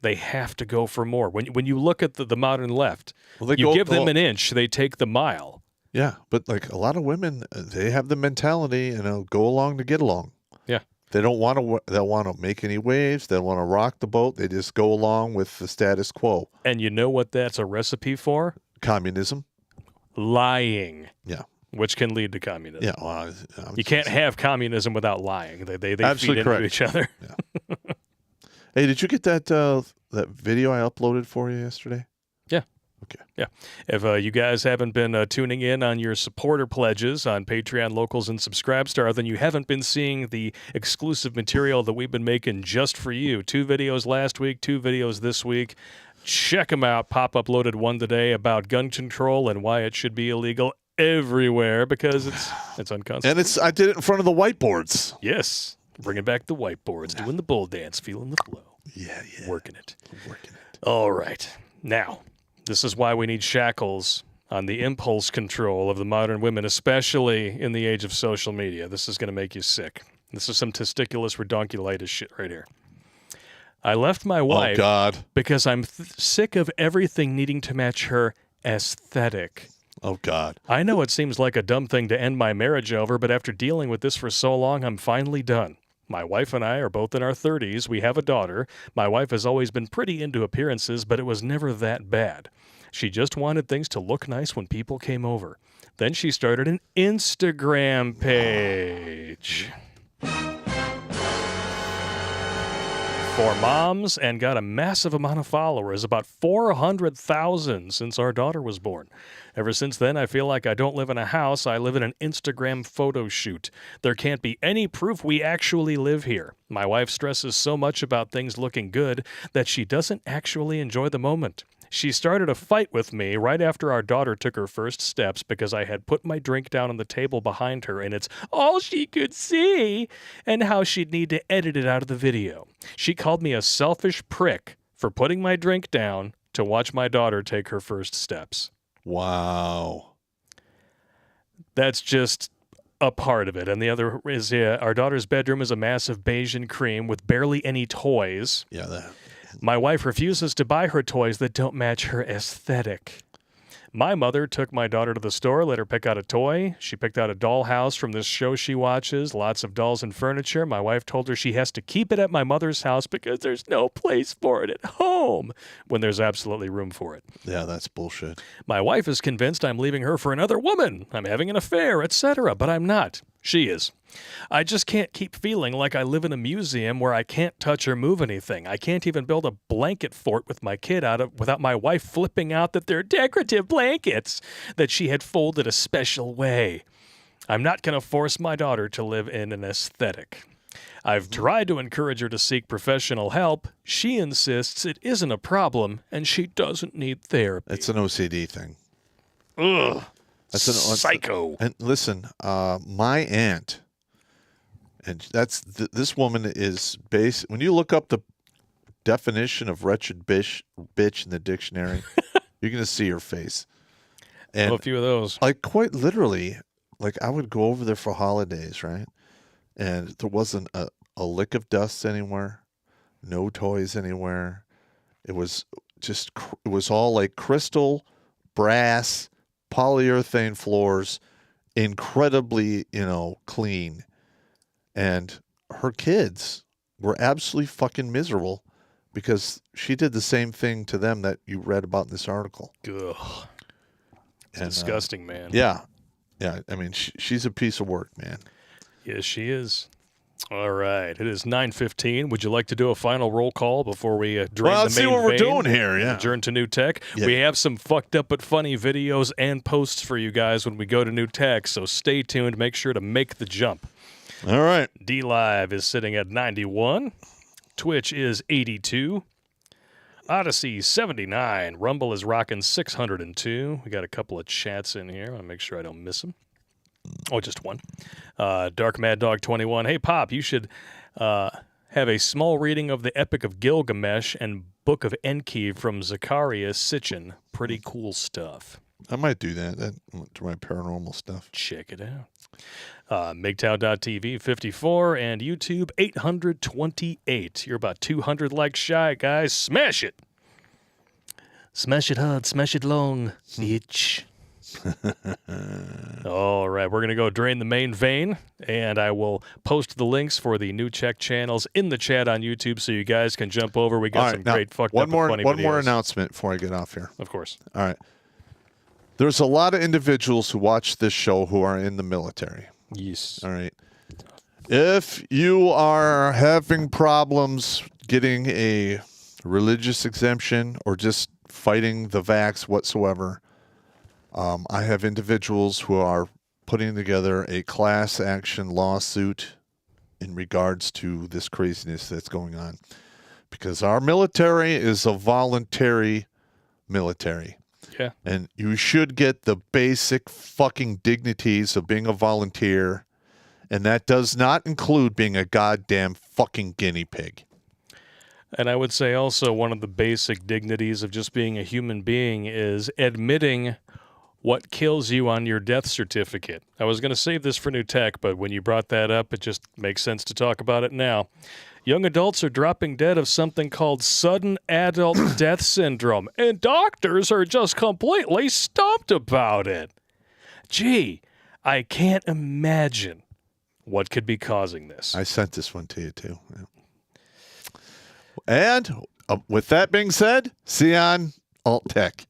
A: They have to go for more. When you look at the modern left,
B: Well,
A: you give them an inch, they take the mile.
B: Yeah, but a lot of women, they have the mentality, go along to get along.
A: Yeah.
B: They don't want to make any waves. They don't want to rock the boat. They just go along with the status quo.
A: And you know what that's a recipe for?
B: Communism.
A: Lying.
B: Yeah.
A: Which can lead to communism.
B: Yeah. Well,
A: you can't have communism without lying. They feed
B: Absolutely
A: into
B: correct.
A: each other.
B: Yeah. Hey, did you get that video I uploaded for you yesterday?
A: Yeah.
B: Okay.
A: Yeah. If you guys haven't been tuning in on your supporter pledges on Patreon, Locals, and Subscribestar, then you haven't been seeing the exclusive material that we've been making just for you. 2 videos last week, 2 videos this week. Check them out. Pop uploaded one today about gun control and why it should be illegal everywhere because it's unconstitutional.
B: And I did it in front of the whiteboards.
A: Yes. Bringing back the whiteboards, doing the bull dance, feeling the flow.
B: Yeah.
A: Working it.
B: Working it.
A: All right. Now, this is why we need shackles on the impulse control of the modern women, especially in the age of social media. This is going to make you sick. This is some testiculus redonculitis shit right here. I left my wife because I'm sick of everything needing to match her aesthetic.
B: Oh, God.
A: I know it seems like a dumb thing to end my marriage over, but after dealing with this for so long, I'm finally done. My wife and I are both in our 30s. We have a daughter. My wife has always been pretty into appearances, but it was never that bad. She just wanted things to look nice when people came over. Then she started an Instagram page for moms and got a massive amount of followers, about 400,000 since our daughter was born. Ever since then, I feel like I don't live in a house, I live in an Instagram photo shoot. There can't be any proof we actually live here. My wife stresses so much about things looking good that she doesn't actually enjoy the moment. She started a fight with me right after our daughter took her first steps because I had put my drink down on the table behind her and it's all she could see, and how she'd need to edit it out of the video. She called me a selfish prick for putting my drink down to watch my daughter take her first steps.
B: Wow.
A: That's just a part of it. And the other is our daughter's bedroom is a massive beige and cream with barely any toys.
B: Yeah, that.
A: My wife refuses to buy her toys that don't match her aesthetic. My mother took my daughter to the store, let her pick out a toy. She picked out a dollhouse from this show she watches, lots of dolls and furniture. My wife told her she has to keep it at my mother's house because there's no place for it at home when there's absolutely room for it.
B: Yeah, that's bullshit.
A: My wife is convinced I'm leaving her for another woman. I'm having an affair, etc., but I'm not. She is. I just can't keep feeling like I live in a museum where I can't touch or move anything. I can't even build a blanket fort with my kid without my wife flipping out that they're decorative blankets that she had folded a special way. I'm not going to force my daughter to live in an aesthetic. I've tried to encourage her to seek professional help. She insists it isn't a problem and she doesn't need therapy.
B: It's an OCD thing.
A: Ugh.
B: That's an
A: psycho.
B: And listen, my aunt, and this woman is based. When you look up the definition of wretched bitch in the dictionary, you're gonna see her face. And
A: a few of those.
B: quite literally, like I would go over there for holidays, right? And there wasn't a lick of dust anywhere, no toys anywhere. It was just, it was all like crystal, brass, polyurethane floors, incredibly, clean. And her kids were absolutely fucking miserable because she did the same thing to them that you read about in this article.
A: Ugh. It's
B: And,
A: disgusting, man.
B: Yeah. Yeah. I mean, she's a piece of work, man.
A: Yes, she is. All right. It is 9:15. Would you like to do a final roll call before we drain
B: Well,
A: the
B: let's
A: main
B: see what we're
A: vein
B: doing here,
A: and
B: yeah.
A: adjourn to new tech?
B: Yeah.
A: We have some fucked up but funny videos and posts for you guys when we go to new tech, so stay tuned. Make sure to make the jump.
B: All right.
A: D Live is sitting at 91. Twitch is 82. Odyssey 79. Rumble is rocking 602. We got a couple of chats in here. I want to make sure I don't miss them. Oh, just one. Dark Mad Dog 21. Hey, Pop, you should have a small reading of the Epic of Gilgamesh and Book of Enki from Zacharias Sitchin. Pretty cool stuff.
B: I might do that. To my paranormal stuff.
A: Check it out. MGTOW.tv 54 and YouTube 828. You're about 200 likes shy, guys. Smash it. Smash it hard, smash it long, bitch. All right, we're going to go drain the main vein, and I will post the links for the new Czech channels in the chat on YouTube so you guys can jump over. We got
B: All right,
A: some
B: now,
A: great fucked
B: one
A: up
B: more,
A: and funny
B: One
A: videos.
B: more announcement before I get off here.
A: Of course.
B: All right. There's a lot of individuals who watch this show who are in the military.
A: Yes.
B: All right. If you are having problems getting a religious exemption or just fighting the vax whatsoever, I have individuals who are putting together a class action lawsuit in regards to this craziness that's going on. Because our military is a voluntary military.
A: Yeah.
B: And you should get the basic fucking dignities of being a volunteer. And that does not include being a goddamn fucking guinea pig.
A: And I would say also one of the basic dignities of just being a human being is admitting what kills you on your death certificate. I was going to save this for new tech, but when you brought that up, it just makes sense to talk about it now. Young adults are dropping dead of something called sudden adult death syndrome, and doctors are just completely stumped about it. Gee, I can't imagine what could be causing this.
B: I sent this one to you too. Yeah. And with that being said, see you on Alt Tech.